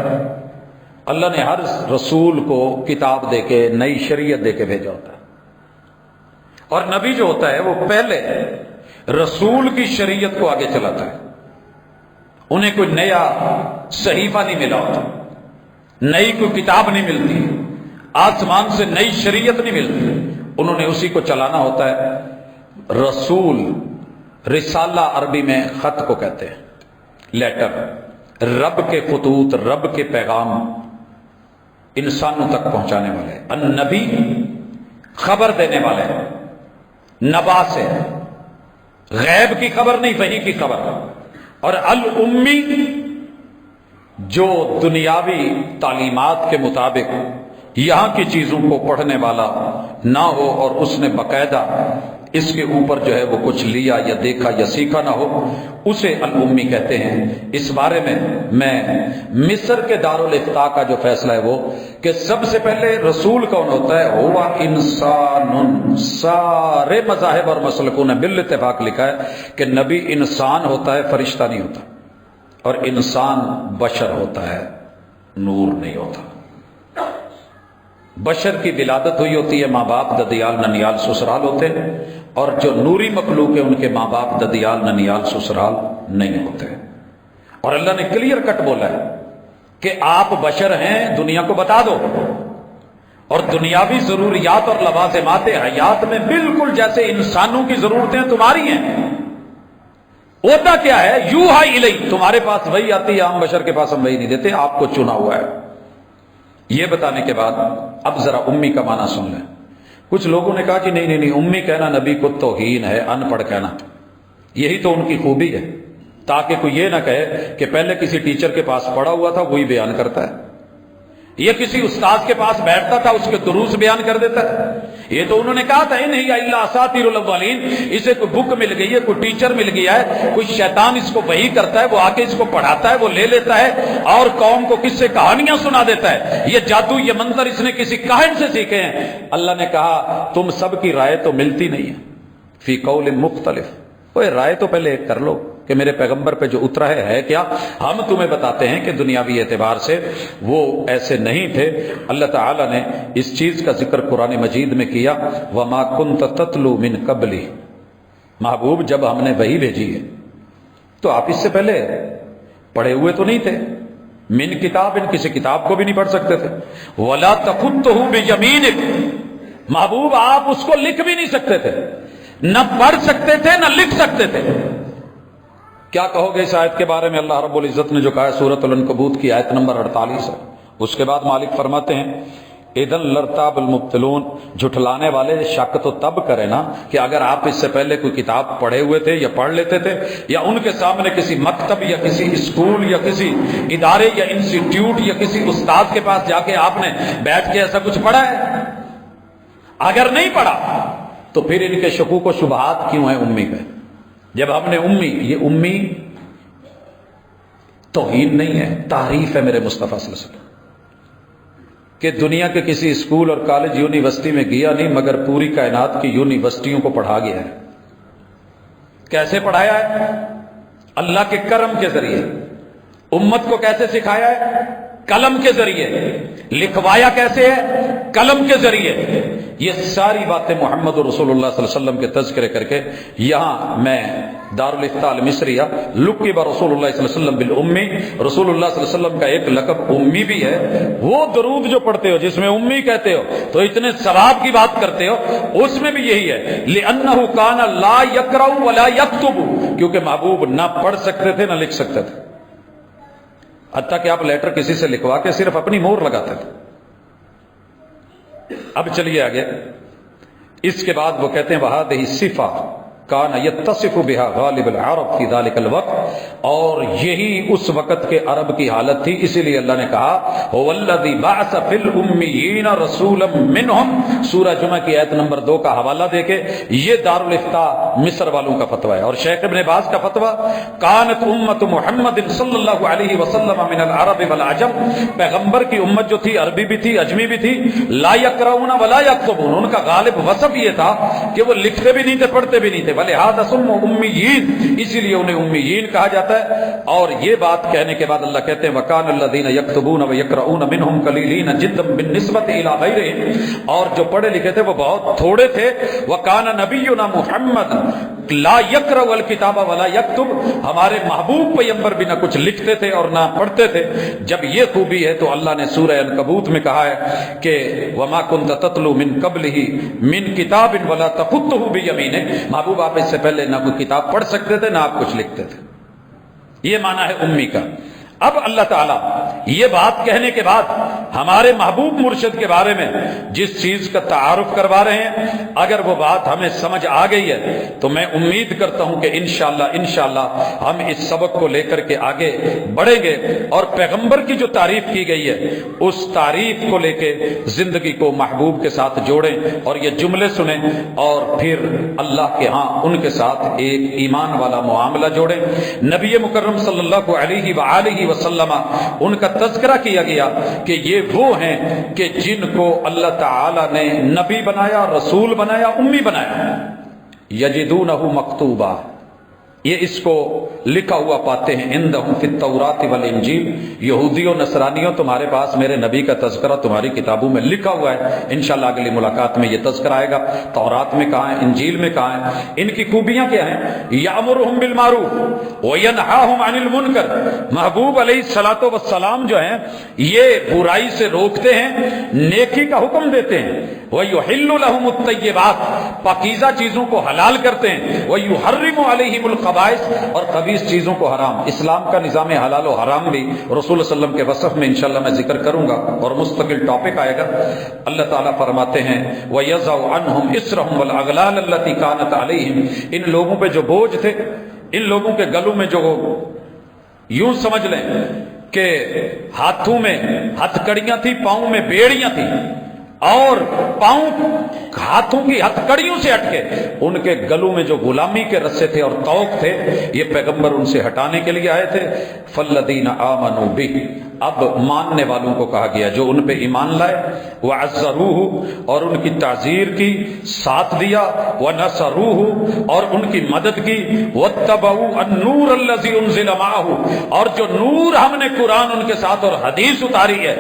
Speaker 1: اللہ نے ہر رسول کو کتاب دے کے، نئی شریعت دے کے بھیجا ہوتا ہے، اور نبی جو ہوتا ہے وہ پہلے رسول کی شریعت کو آگے چلاتا ہے. انہیں کوئی نیا صحیفہ نہیں ملا ہوتا، نئی کوئی کتاب نہیں ملتی، آسمان سے نئی شریعت نہیں ملتی. انہوں نے اسی کو چلانا ہوتا ہے. رسول، رسالہ عربی میں خط کو کہتے ہیں، لیٹر، رب کے خطوط، رب کے پیغام انسانوں تک پہنچانے والے. النبی خبر دینے والے، نبا سے، غیب کی خبر نہیں، وحی کی خبر. اور الامی جو دنیاوی تعلیمات کے مطابق یہاں کی چیزوں کو پڑھنے والا نہ ہو اور اس نے باقاعدہ اس کے اوپر جو ہے وہ کچھ لیا یا دیکھا یا سیکھا نہ ہو، اسے الامی کہتے ہیں۔ اس بارے میں مصر کے دارالافتاء کا جو فیصلہ ہے وہ کہ سب سے پہلے رسول کون ہوتا ہے، ہوا انسان۔ سارے مذاہب اور مسلکوں نے بالاتفاق لکھا ہے کہ نبی انسان ہوتا ہے، فرشتہ نہیں ہوتا، اور انسان بشر ہوتا ہے، نور نہیں ہوتا۔ بشر کی ولادت ہوئی ہوتی ہے، ماں باپ ددیال ننیال سسرال ہوتے ہیں، اور جو نوری مخلوق ہے ان کے ماں باپ ددیال ننیال سسرال نہیں ہوتے۔ اور اللہ نے کلیئر کٹ بولا ہے کہ آپ بشر ہیں، دنیا کو بتا دو، اور دنیاوی ضروریات اور لوازمات حیات میں بالکل جیسے انسانوں کی ضرورتیں تمہاری ہیں۔ ہوتا کیا ہے، یوحا الی، تمہارے پاس وہی آتی ہے، عام بشر کے پاس ہم وہی نہیں دیتے، آپ کو چنا ہوا ہے۔ یہ بتانے کے بعد اب ذرا امی کا معنی سن لیں۔ کچھ لوگوں نے کہا کہ نہیں، امی کہنا نبی کو توہین ہے، ان پڑھ کہنا، یہی تو ان کی خوبی ہے، تاکہ کوئی یہ نہ کہے کہ پہلے کسی ٹیچر کے پاس پڑھا ہوا تھا وہی بیان کرتا ہے، یہ کسی استاد کے پاس بیٹھتا تھا اس کے دروس بیان کر دیتا ہے۔ یہ تو انہوں نے کہا تھا نہیں الا اساطیر الاولین، اسے کوئی بک مل گئی ہے، کوئی ٹیچر مل گیا ہے، کوئی شیطان اس کو وحی کرتا ہے، وہ آ کے اس کو پڑھاتا ہے، وہ لے لیتا ہے اور قوم کو کس سے کہانیاں سنا دیتا ہے، یہ جادو یہ منتر اس نے کسی کاہن سے سیکھے ہیں۔ اللہ نے کہا تم سب کی رائے تو ملتی نہیں ہے، فی قول مختلف، اوے رائے تو پہلے ایک کر لو کہ میرے پیغمبر پہ جو اترا ہے کیا؟ ہم تمہیں بتاتے ہیں کہ دنیاوی اعتبار سے وہ ایسے نہیں تھے۔ اللہ تعالیٰ نے اس چیز کا ذکر قرآن مجید میں کیا، وَمَا كُنْتَ تَتْلُو مِنْ قَبْلِ، محبوب جب ہم نے وحی بھیجی ہے تو آپ اس سے پہلے پڑھے ہوئے تو نہیں تھے، من کتاب، ان کسی کتاب کو بھی نہیں پڑھ سکتے تھے، وَلَا تَخُطُّهُ بِيَمِينِكَ، محبوب آپ اس کو لکھ بھی نہیں سکتے تھے، نہ پڑھ سکتے تھے نہ لکھ سکتے تھے۔ کیا کہو گے اس آیت کے بارے میں؟ اللہ رب العزت نے جو کہا ہے سورۃ العنکبوت کی آیت نمبر 48 ہے، اس کے بعد مالک فرماتے ہیں اذن لرتاب المبتلون، جھٹلانے والے شک تو تب کرے نا کہ اگر آپ اس سے پہلے کوئی کتاب پڑھے ہوئے تھے یا پڑھ لیتے تھے، یا ان کے سامنے کسی مکتب یا کسی اسکول یا کسی ادارے یا انسٹیٹیوٹ یا کسی استاد کے پاس جا کے آپ نے بیٹھ کے ایسا کچھ پڑھا ہے۔ اگر نہیں پڑھا تو پھر ان کے شکوک و شبہات کیوں ہیں امی پہ؟ جب ہم نے امی، یہ امی توہین نہیں ہے، تعریف ہے میرے مصطفیٰ صلی اللہ علیہ وسلم کہ دنیا کے کسی اسکول اور کالج یونیورسٹی میں گیا نہیں مگر پوری کائنات کی یونیورسٹیوں کو پڑھا گیا ہے۔ کیسے پڑھایا ہے؟ اللہ کے کرم کے ذریعے۔ امت کو کیسے سکھایا ہے؟ قلم کے ذریعے۔ لکھوایا کیسے ہے؟ قلم کے ذریعے۔ یہ ساری باتیں محمد رسول اللہ صلی اللہ علیہ وسلم کے تذکرے کر کے یہاں میں دارالافتاء المصریہ لقب رسول اللہ صلی اللہ علیہ وسلم بالامی، رسول اللہ صلی اللہ علیہ وسلم کا ایک لقب امی بھی ہے۔ وہ درود جو پڑھتے ہو جس میں امی کہتے ہو تو اتنے ثواب کی بات کرتے ہو، اس میں بھی یہی ہے، لأنہ کان لا یقرأ ولا یکتب، کیونکہ محبوب نہ پڑھ سکتے تھے نہ لکھ سکتے تھے، حتیٰ کہ آپ لیٹر کسی سے لکھوا کے صرف اپنی مہر لگاتے تھے۔ اب چلیے آگے، اس کے بعد وہ کہتے ہیں وَهَذِهِ الصِّفَةُ کان یتصف بها غالب العرب فی ذلک الوقت، اور یہی اس وقت کے عرب کی حالت تھی، اسی لیے اللہ نے کہا هو الذی بعث فی الامیین رسولا منہم، سورہ جمعہ کی آیت نمبر 2 کا حوالہ دے کے یہ دارالافتاء مصر والوں کا فتویٰ ہے۔ اور شیخ ابن باز کا فتویٰ، کانت امت محمد صلی اللہ علیہ وسلم من العرب والعجم، پیغمبر کی امت جو تھی عربی بھی تھی اجمی بھی تھی، لا یقرؤون ولا یکتبون، ان کا غالب وصف یہ تھا کہ وہ لکھتے بھی نہیں تھے پڑھتے بھی نہیں تھے، وَلِهَذَا سُمُّوا أُمِّيِّينَ، اسی لیے انہیں امیین کہا جاتا ہے۔ اور یہ بات کہنے کے بعد اللہ کہتے ہیں وَكَانَ الَّذِينَ يَكْتُبُونَ وَيَقْرَؤُونَ مِنْهُمْ قَلِيلِينَ جِدًّا بِالنِّسْبَةِ إِلَىٰ غَيْرِهِمْ، اور جو پڑھے لکھے تھے وہ بہت تھوڑے تھے۔ وَكَانَ نَبِيُّنَا مُحَمَّدٌ لَا يَقْرَؤُ الْكِتَابَ وَلَا يَكْتُبُ، ہمارے محبوب پیغمبر بھی نہ کچھ لکھتے تھے اور نہ پڑھتے تھے۔ جب یہ خوبی ہے تو اللہ نے سورہ عنکبوت میں کہا ہے کہ وَمَا كُنْتَ تَتْلُو مِنْ قَبْلِهِ مِنْ كِتَابٍ وَلَا تَخُطُّهُ بِيَمِينِكَ، محبوب آپ اس سے پہلے نہ کوئی کتاب پڑھ سکتے تھے نہ آپ کچھ لکھتے تھے۔ یہ معنی ہے امی کا۔ اب اللہ تعالیٰ یہ بات کہنے کے بعد ہمارے محبوب مرشد کے بارے میں جس چیز کا تعارف کروا رہے ہیں، اگر وہ بات ہمیں سمجھ آ گئی ہے تو میں امید کرتا ہوں کہ انشاءاللہ ہم اس سبق کو لے کر کے آگے بڑھیں گے اور پیغمبر کی جو تعریف کی گئی ہے اس تعریف کو لے کے زندگی کو محبوب کے ساتھ جوڑیں اور یہ جملے سنیں اور پھر اللہ کے ہاں ان کے ساتھ ایک ایمان والا معاملہ جوڑیں۔ نبی مکرم صلی اللہ علیہ وآلہ وسلم ان کا تذکرہ کیا گیا کہ یہ وہ ہیں کہ جن کو اللہ تعالی نے نبی بنایا، رسول بنایا، امی بنایا۔ یجدونہ مکتوبہ، یہ اس کو لکھا ہوا پاتے ہیں عندہم فی التوراۃ والانجیل۔ یہودیوں نصرانیوں تمہارے پاس میرے نبی کا تذکرہ تمہاری کتابوں میں لکھا ہوا ہے، انشاءاللہ اگلی ملاقات میں یہ تذکرہ آئے گا۔ تورات میں کہاں ہے، انجیل میں کہاں ہے، ان کی خوبیاں کیا ہیں؟ یامرہم بالمعروف وینہاہم عن المنکر، محبوب علیہ الصلوۃ والسلام جو ہیں یہ برائی سے روکتے ہیں، نیکی کا حکم دیتے ہیں۔ ویحل لہم الطیبات، پاکیزہ چیزوں کو حلال کرتے ہیں۔ ویحرم علیہم الخبائث، اور خبیث چیزوں کو حرام۔ اسلام کا نظام حلال و حرام بھی رسول صلی اللہ علیہ وسلم کے وصف میں انشاءاللہ میں ذکر کروں گا اور مستقل ٹاپک آئے گا۔ اللہ تعالیٰ فرماتے ہیں وَيَضَعُ عَنْهُمْ إِصْرَهُمْ وَالْأَغْلَالَ الَّتِي كَانَتْ عَلَيْهِمْ، ان لوگوں پہ جو بوجھ تھے، ان لوگوں کے گلوں میں جو، یوں سمجھ لیں کہ ہاتھوں میں ہتھ کڑیاں تھی، پاؤں میں بیڑیاں تھیں، اور پاؤں ہاتھوں کی ہتھ کڑیوں سے ہٹ کے ان کے گلوں میں جو غلامی کے رسے تھے اور طوق تھے، یہ پیغمبر ان سے ہٹانے کے لیے آئے تھے۔ فالذین آمنوا بہ، اب ماننے والوں کو کہا گیا جو ان پہ ایمان لائے، وعزروہ، اور ان کی تعزیر کی، ساتھ دیا، ونصروہ، اور ان کی مدد کی، واتبعوا النور الذی انزل معہ، اور جو نور ہم نے قرآن ان کے ساتھ اور حدیث اتاری ہے،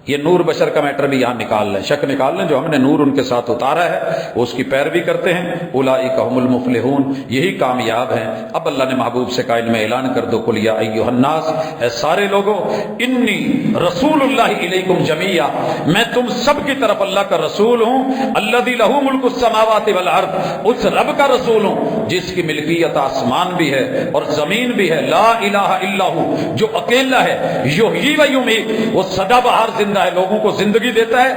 Speaker 1: یہ نور بشر کا میٹر بھی یہاں نکال لیں، شک نکال لیں، جو ہم نے نور ان کے ساتھ اتارا ہے وہ اس کی پیروی کرتے ہیں۔ اولئک هم المفلحون، یہی کامیاب ہیں۔ اب اللہ نے محبوب سے کہا ان میں اعلان کر دو، قل یا ایھا الناس، اے سارے لوگوں، انی رسول اللہ الیکم جمیعا، میں تم سب کی طرف اللہ کا رسول ہوں، الذی لہ ملک السماوات والارض، اس رب کا رسول ہوں جس کی ملکیت آسمان بھی ہے اور زمین بھی ہے، لا الہ الا ہو، جو اکیلا ہے، یحیی و یمیت، وہ سدا بہار زندہ ہے، لوگوں کو زندگی دیتا ہے،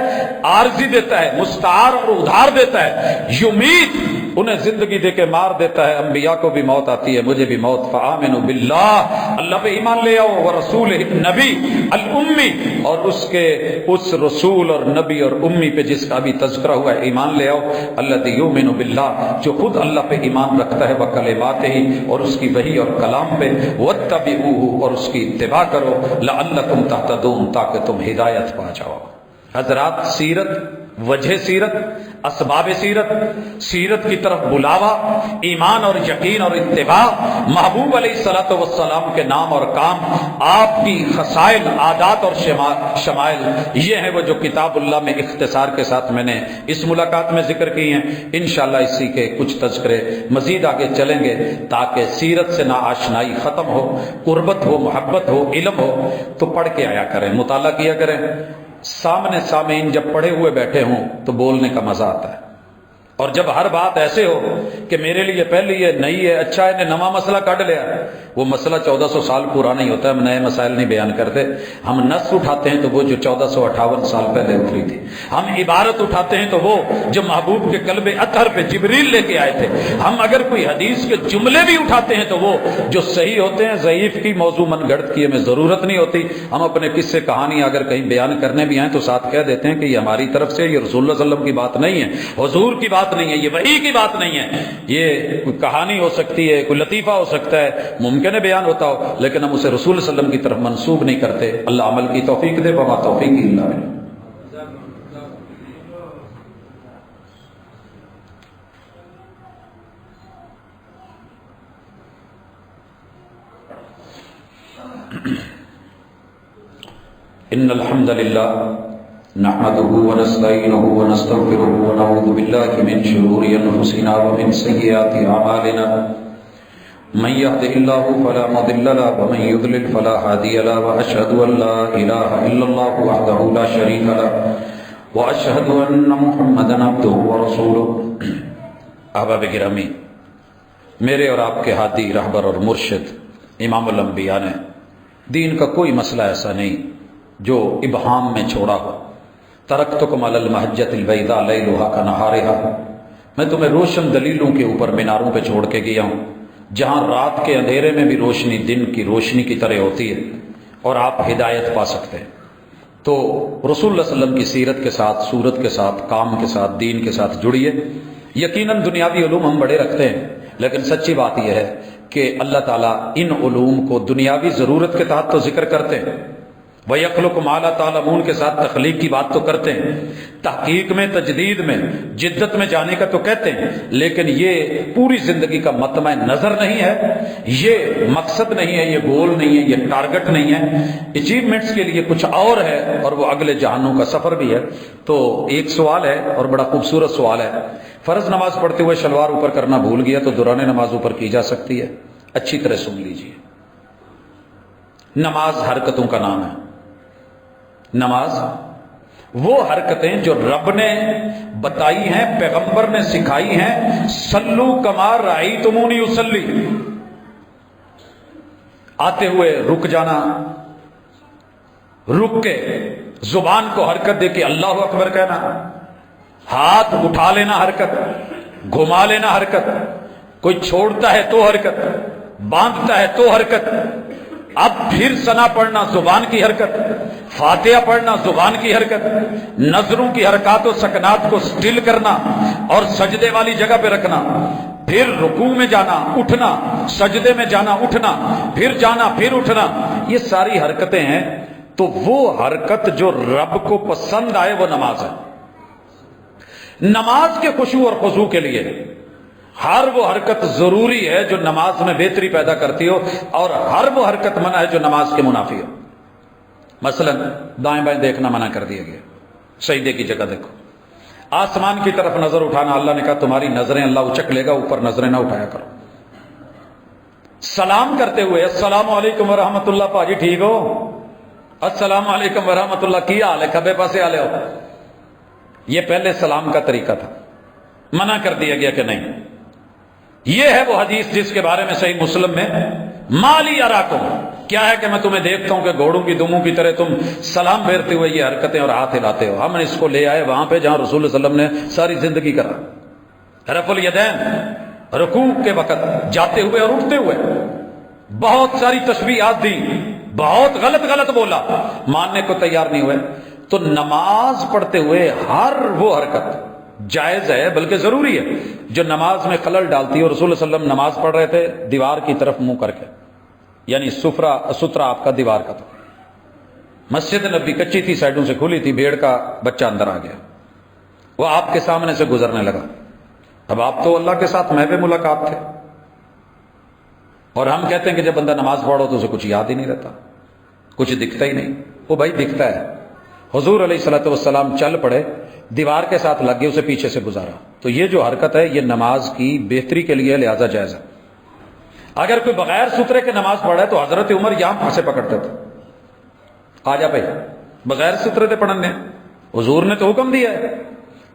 Speaker 1: عارضی دیتا ہے، مستعار اور ادھار دیتا ہے، یمیت، انہیں زندگی دے کے مار دیتا ہے، انبیاء کو بھی موت آتی ہے، مجھے بھی موت۔ فآمنوا باللہ، اللہ پہ ایمان لے آؤ، ورسولہ النبی الامی، اور اس رسول اور نبی اور امی پہ جس کا بھی تذکرہ ہوا ہے ایمان لے آؤ، الذی یؤمن باللہ، جو خود اللہ پہ ایمان رکھتا ہے، وکلماتہ، اور اس کی وحی اور کلام پہ، واتبعوہ، اور اس کی اتباع کرو، لعلکم تہتدون، تاکہ تم ہدایت پا جاؤ۔ حضرات، سیرت، وجہ سیرت، اسباب سیرت، سیرت کی طرف بلاوا، ایمان اور یقین اور اتباع، محبوب علیہ الصلوۃ والسلام کے نام اور کام، آپ کی خصائل، عادات اور شمائل، یہ ہے وہ جو کتاب اللہ میں اختصار کے ساتھ میں نے اس ملاقات میں ذکر کی ہیں۔ انشاءاللہ اسی کے کچھ تذکرے مزید آگے چلیں گے تاکہ سیرت سے ناآشنائی ختم ہو، قربت ہو، محبت ہو، علم ہو، تو پڑھ کے آیا کریں، مطالعہ کیا کریں۔ سامنے سامعین جب پڑھے ہوئے بیٹھے ہوں تو بولنے کا مزہ آتا ہے، اور جب ہر بات ایسے ہو کہ میرے لیے پہلی ہے، نئی ہے، اچھا ہے، نواں مسئلہ کاٹ لیا، وہ مسئلہ 1400 سال پرانا ہی ہوتا ہے، ہم نئے مسائل نہیں بیان کرتے۔ ہم نص اٹھاتے ہیں تو وہ جو 1458 سال پہلے اتری تھی، ہم عبارت اٹھاتے ہیں تو وہ جو محبوب کے قلب اطہر پہ جبریل لے کے آئے تھے، ہم اگر کوئی حدیث کے جملے بھی اٹھاتے ہیں تو وہ جو صحیح ہوتے ہیں، ضعیف کی موضوع من گھڑت کی ہمیں ضرورت نہیں ہوتی۔ ہم اپنے قصے کہانی اگر کہیں بیان کرنے بھی آئیں تو ساتھ کہہ دیتے ہیں کہ یہ ہماری طرف سے، یہ رسول اللہ صلی اللہ علیہ وسلم کی بات نہیں ہے، حضور کی بات نہیں ہے، یہ وحی کی بات نہیں ہے، یہ کوئی کہانی ہو سکتی ہے، کوئی لطیفہ ہو سکتا ہے، ممکن ہے بیان ہوتا ہو، لیکن ہم اسے رسول صلی اللہ علیہ وسلم کی طرف منسوب نہیں کرتے۔ اللہ عمل کی توفیق دے، وما توفیق الا باللہ۔ ان الحمد للہ نحمده ونستعینه ونستغفره ونعوذ باللہ من شرور انفسنا ومن سیئات اعمالنا، من يهده الله فلا مضل له ومن يضلل فلا هادي له، واشهد ان لا اله الا الله وحده لا شريك له، واشهد ان محمدا عبده ورسوله۔ احباب گرامی، میرے اور آپ کے ہادی، رہبر اور مرشد امام الانبیاء نے دین کا کوئی مسئلہ ایسا نہیں جو ابہام میں چھوڑا ہو. ترکتکم علی المحجۃ البیضاء لیلھا کنہارھا، میں تمہیں روشن دلیلوں کے اوپر میناروں پہ چھوڑ کے گیا ہوں، جہاں رات کے اندھیرے میں بھی روشنی دن کی روشنی کی طرح ہوتی ہے اور آپ ہدایت پا سکتے ہیں. تو رسول اللہ صلی اللہ علیہ وسلم کی سیرت کے ساتھ، صورت کے ساتھ، کام کے ساتھ، دین کے ساتھ جڑیے. یقیناً دنیاوی علوم ہم بڑے رکھتے ہیں، لیکن سچی بات یہ ہے کہ اللہ تعالیٰ ان علوم کو دنیاوی ضرورت کے تحت تو ذکر کرتے ہیں، وَيَخْلُقُ مَا لَا تَعْلَمُونَ کے ساتھ تخلیق کی بات تو کرتے ہیں، تحقیق میں، تجدید میں، جدت میں جانے کا تو کہتے ہیں، لیکن یہ پوری زندگی کا مطمع نظر نہیں ہے، یہ مقصد نہیں ہے، یہ گول نہیں ہے، یہ ٹارگٹ نہیں ہے. اچیومنٹس کے لیے کچھ اور ہے، اور وہ اگلے جہانوں کا سفر بھی ہے. تو ایک سوال ہے اور بڑا خوبصورت سوال ہے، فرض نماز پڑھتے ہوئے شلوار اوپر کرنا بھول گیا تو دوران نماز اوپر کی جا سکتی ہے؟ اچھی طرح سن لیجیے. نماز حرکتوں کا نام ہے. نماز وہ حرکتیں جو رب نے بتائی ہیں، پیغمبر نے سکھائی ہیں. صلو کما رأیتمونی اصلی، آتے ہوئے رک جانا، رک کے زبان کو حرکت دے کے اللہ اکبر کہنا، ہاتھ اٹھا لینا حرکت، گھما لینا حرکت، کوئی چھوڑتا ہے تو حرکت، باندھتا ہے تو حرکت، اب پھر ثنا پڑھنا زبان کی حرکت، فاتحہ پڑھنا زبان کی حرکت، نظروں کی حرکات و سکنات کو سٹل کرنا اور سجدے والی جگہ پہ رکھنا، پھر رکوع میں جانا اٹھنا، سجدے میں جانا اٹھنا، پھر جانا پھر اٹھنا، یہ ساری حرکتیں ہیں. تو وہ حرکت جو رب کو پسند آئے وہ نماز ہے. نماز کے خشوع اور خضوع کے لیے ہر وہ حرکت ضروری ہے جو نماز میں بہتری پیدا کرتی ہو، اور ہر وہ حرکت منع ہے جو نماز کے منافی ہو. مثلا دائیں بائیں دیکھنا منع کر دیا گیا، سجدے کی جگہ دیکھو. آسمان کی طرف نظر اٹھانا، اللہ نے کہا تمہاری نظریں اللہ اچک لے گا، اوپر نظریں نہ اٹھایا کرو. سلام کرتے ہوئے السلام علیکم ورحمۃ اللہ، پاجی ٹھیک ہو؟ السلام علیکم ورحمۃ اللہ، کی حال ہے؟ کھبے پاسے آلے ہو. یہ پہلے سلام کا طریقہ تھا، منع کر دیا گیا کہ نہیں. یہ ہے وہ حدیث جس کے بارے میں صحیح مسلم میں مالی اراکم، کیا ہے کہ میں تمہیں دیکھتا ہوں کہ گھوڑوں کی دموں کی طرح تم سلام پھیرتے ہوئے یہ حرکتیں اور ہاتھ ہلاتے ہو. ہم نے اس کو لے آئے وہاں پہ جہاں رسول اللہ صلی اللہ علیہ وسلم نے ساری زندگی کرا. رفع الیدین، رکوع کے وقت جاتے ہوئے اور اٹھتے ہوئے. بہت ساری تشبیہات دی، بہت غلط بولا، ماننے کو تیار نہیں ہوئے. تو نماز پڑھتے ہوئے ہر وہ حرکت جائز ہے، بلکہ ضروری ہے، جو نماز میں خلل ڈالتی ہے. اور رسول اللہ صلی اللہ علیہ وسلم نماز پڑھ رہے تھے دیوار کی طرف منہ کر کے، یعنی سترہ آپ کا دیوار کا تھا. مسجد نبی کچی تھی، سائڈوں سے کھلی تھی، بھیڑ کا بچہ اندر آ گیا، وہ آپ کے سامنے سے گزرنے لگا. اب آپ تو اللہ کے ساتھ محو ملاقات تھے، اور ہم کہتے ہیں کہ جب بندہ نماز پڑھو تو اسے کچھ یاد ہی نہیں رہتا، کچھ دکھتا ہی نہیں. وہ بھائی دکھتا ہے. حضور علیہ الصلوۃ والسلام چل پڑے، دیوار کے ساتھ لگ گئے، اسے پیچھے سے گزارا. تو یہ جو حرکت ہے یہ نماز کی بہتری کے لیے لہذا جائز ہے. اگر کوئی بغیر سترے کے نماز پڑھا ہے تو حضرت عمر یہاں پھانسے پکڑتے تھے، آ جا بھائی بغیر سترے دے پڑھنے، حضور نے تو حکم دیا ہے.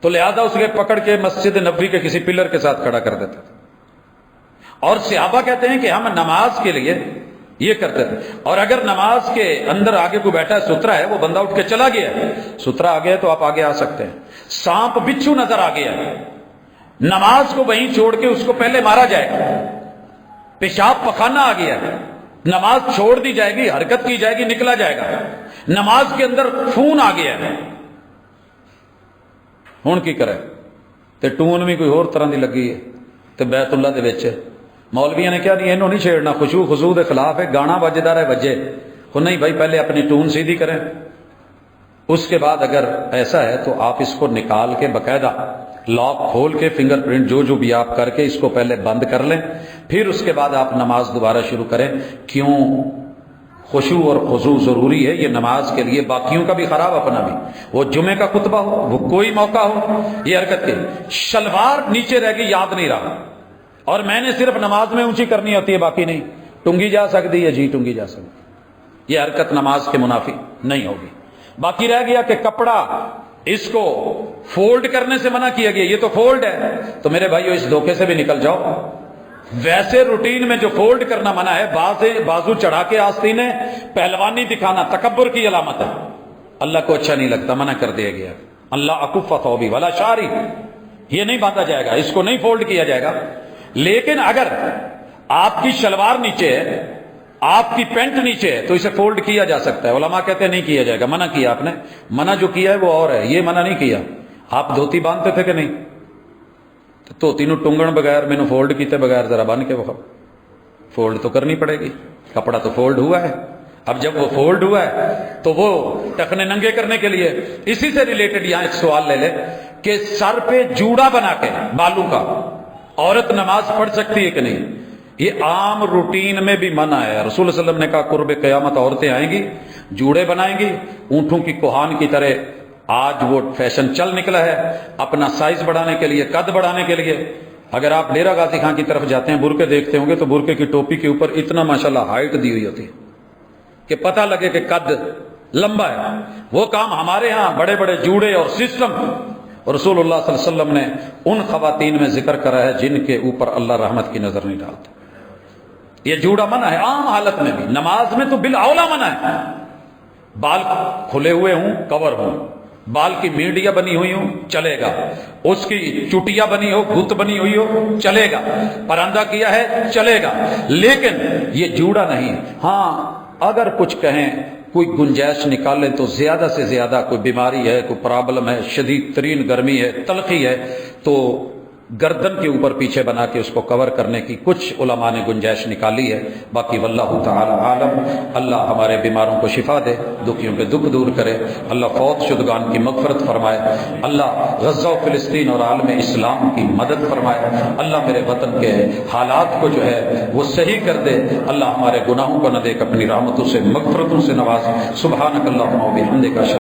Speaker 1: تو لہذا اس کے پکڑ کے مسجد نبوی کے کسی پلر کے ساتھ کھڑا کر دیتے تھے. اور صحابہ کہتے ہیں کہ ہم نماز کے لیے یہ کرتے تھے. اور اگر نماز کے اندر آگے کوئی بیٹھا ہے، سترا ہے، وہ بندہ اٹھ کے چلا گیا ہے، سترا آ گیا تو آپ آگے آ سکتے ہیں. سانپ بچھو نظر آ گیا ہے، نماز کو وہیں چھوڑ کے اس کو پہلے مارا جائے گا. پیشاب پخانہ آ گیا ہے، نماز چھوڑ دی جائے گی، حرکت کی جائے گی، نکلا جائے گا. نماز کے اندر خون آ گیا ہے، ہن کی کرے؟ تے ٹون بھی کوئی اور طرح دی لگی ہے تے بیت اللہ دے وچ مولویاں نے کہا نہیں انہوں نہیں چھیڑنا، خشوع خضوع دے خلاف ہے، گانا بجدا رہے بجے. وہ نہیں بھائی، پہلے اپنی ٹون سیدھی کریں، اس کے بعد اگر ایسا ہے تو آپ اس کو نکال کے باقاعدہ لاک کھول کے فنگر پرنٹ جو بھی آپ کر کے اس کو پہلے بند کر لیں، پھر اس کے بعد آپ نماز دوبارہ شروع کریں. کیوں؟ خشوع اور خضوع ضروری ہے یہ نماز کے لیے، باقیوں کا بھی خراب، اپنا بھی. وہ جمعے کا خطبہ ہو، وہ کوئی موقع ہو، یہ حرکت کی. شلوار نیچے رہ گئی، یاد نہیں رہا، اور میں نے صرف نماز میں اونچی کرنی ہوتی ہے، باقی نہیں. ٹنگی جا سکتی ہے، جی ٹنگی جا سکتی، یہ حرکت نماز کے منافی نہیں ہوگی. باقی رہ گیا کہ کپڑا اس کو فولڈ کرنے سے منع کیا گیا، یہ تو فولڈ ہے. تو میرے بھائیو اس دھوکے سے بھی نکل جاؤ ویسے روٹین میں جو فولڈ کرنا منع ہے، بازو چڑھا کے آستینیں، پہلوانی دکھانا تکبر کی علامت ہے، اللہ کو اچھا نہیں لگتا، منع کر دیا گیا۔ اللہ اکف ثوبی ولا شاری، یہ نہیں باندھا جائے گا، اس کو نہیں فولڈ کیا جائے گا۔ لیکن اگر آپ کی شلوار نیچے ہے، آپ کی پینٹ نیچے ہے، تو اسے فولڈ کیا جا سکتا ہے۔ علماء کہتے ہیں نہیں کیا جائے گا، منع کیا آپ نے، منع جو کیا ہے وہ اور ہے، یہ منع نہیں کیا۔ آپ دھوتی باندھتے تھے کہ نہیں؟ تو تینوں ٹنگن بغیر میں نے فولڈ کیتے بغیر ذرا بن کے وہ فولڈ تو کرنی پڑے گی، کپڑا تو فولڈ ہوا ہے۔ اب جب وہ فولڈ ہوا ہے تو وہ ٹخنے ننگے کرنے کے لیے، اسی سے ریلیٹڈ یہاں ایک سوال لے لے کہ سر پہ جوڑا بنا کے بالوں کا عورت نماز پڑھ سکتی ہے کہ نہیں؟ یہ عام روٹین میں بھی منع ہے۔ رسول اللہ علیہ وسلم نے کہا قرب قیامت عورتیں آئیں گی، جوڑے بنائیں گی، اونٹوں کی کوہان کی طرح۔ آج وہ فیشن چل نکلا ہے اپنا سائز بڑھانے کے لیے، قد بڑھانے کے لیے۔ اگر آپ ڈیرہ غازی خان کی طرف جاتے ہیں، برقعے دیکھتے ہوں گے تو برقعے کی ٹوپی کے اوپر اتنا ماشاءاللہ ہائٹ دی ہوئی ہوتی ہے کہ پتہ لگے کہ قد لمبا ہے۔ وہ کام ہمارے ہاں بڑے بڑے جوڑے اور سسٹم، رسول اللہ صلی اللہ علیہ وسلم نے ان خواتین میں ذکر کرا ہے جن کے اوپر اللہ رحمت کی نظر نہیں ڈالتا۔ یہ جوڑا منع ہے عام حالت میں بھی، نماز میں تو بالاولیٰ منع ہے۔ بال کھلے ہوئے ہوں، کور ہوں، بال کی میڈیا بنی ہوئی ہوں چلے گا، اس کی چٹیا بنی ہو، گت بنی ہوئی ہو چلے گا، پراندہ کیا ہے چلے گا، لیکن یہ جوڑا نہیں۔ ہاں اگر کچھ کہیں، کوئی گنجائش نکالیں تو زیادہ سے زیادہ کوئی بیماری ہے، کوئی پرابلم ہے، شدید ترین گرمی ہے، تلخی ہے، تو گردن کے اوپر پیچھے بنا کے اس کو کور کرنے کی کچھ علماء نے گنجائش نکالی ہے۔ باقی واللہ تعالی عالم۔ اللہ ہمارے بیماروں کو شفا دے، دکھیوں کے دکھ دور کرے، اللہ فوت شدگان کی مغفرت فرمائے، اللہ غزہ و فلسطین اور عالم اسلام کی مدد فرمائے، اللہ میرے وطن کے حالات کو جو ہے وہ صحیح کر دے، اللہ ہمارے گناہوں کو نہ دیکھ اپنی رحمتوں سے مغفرتوں سے نواز۔ سبحانک اللہم و بحمدک۔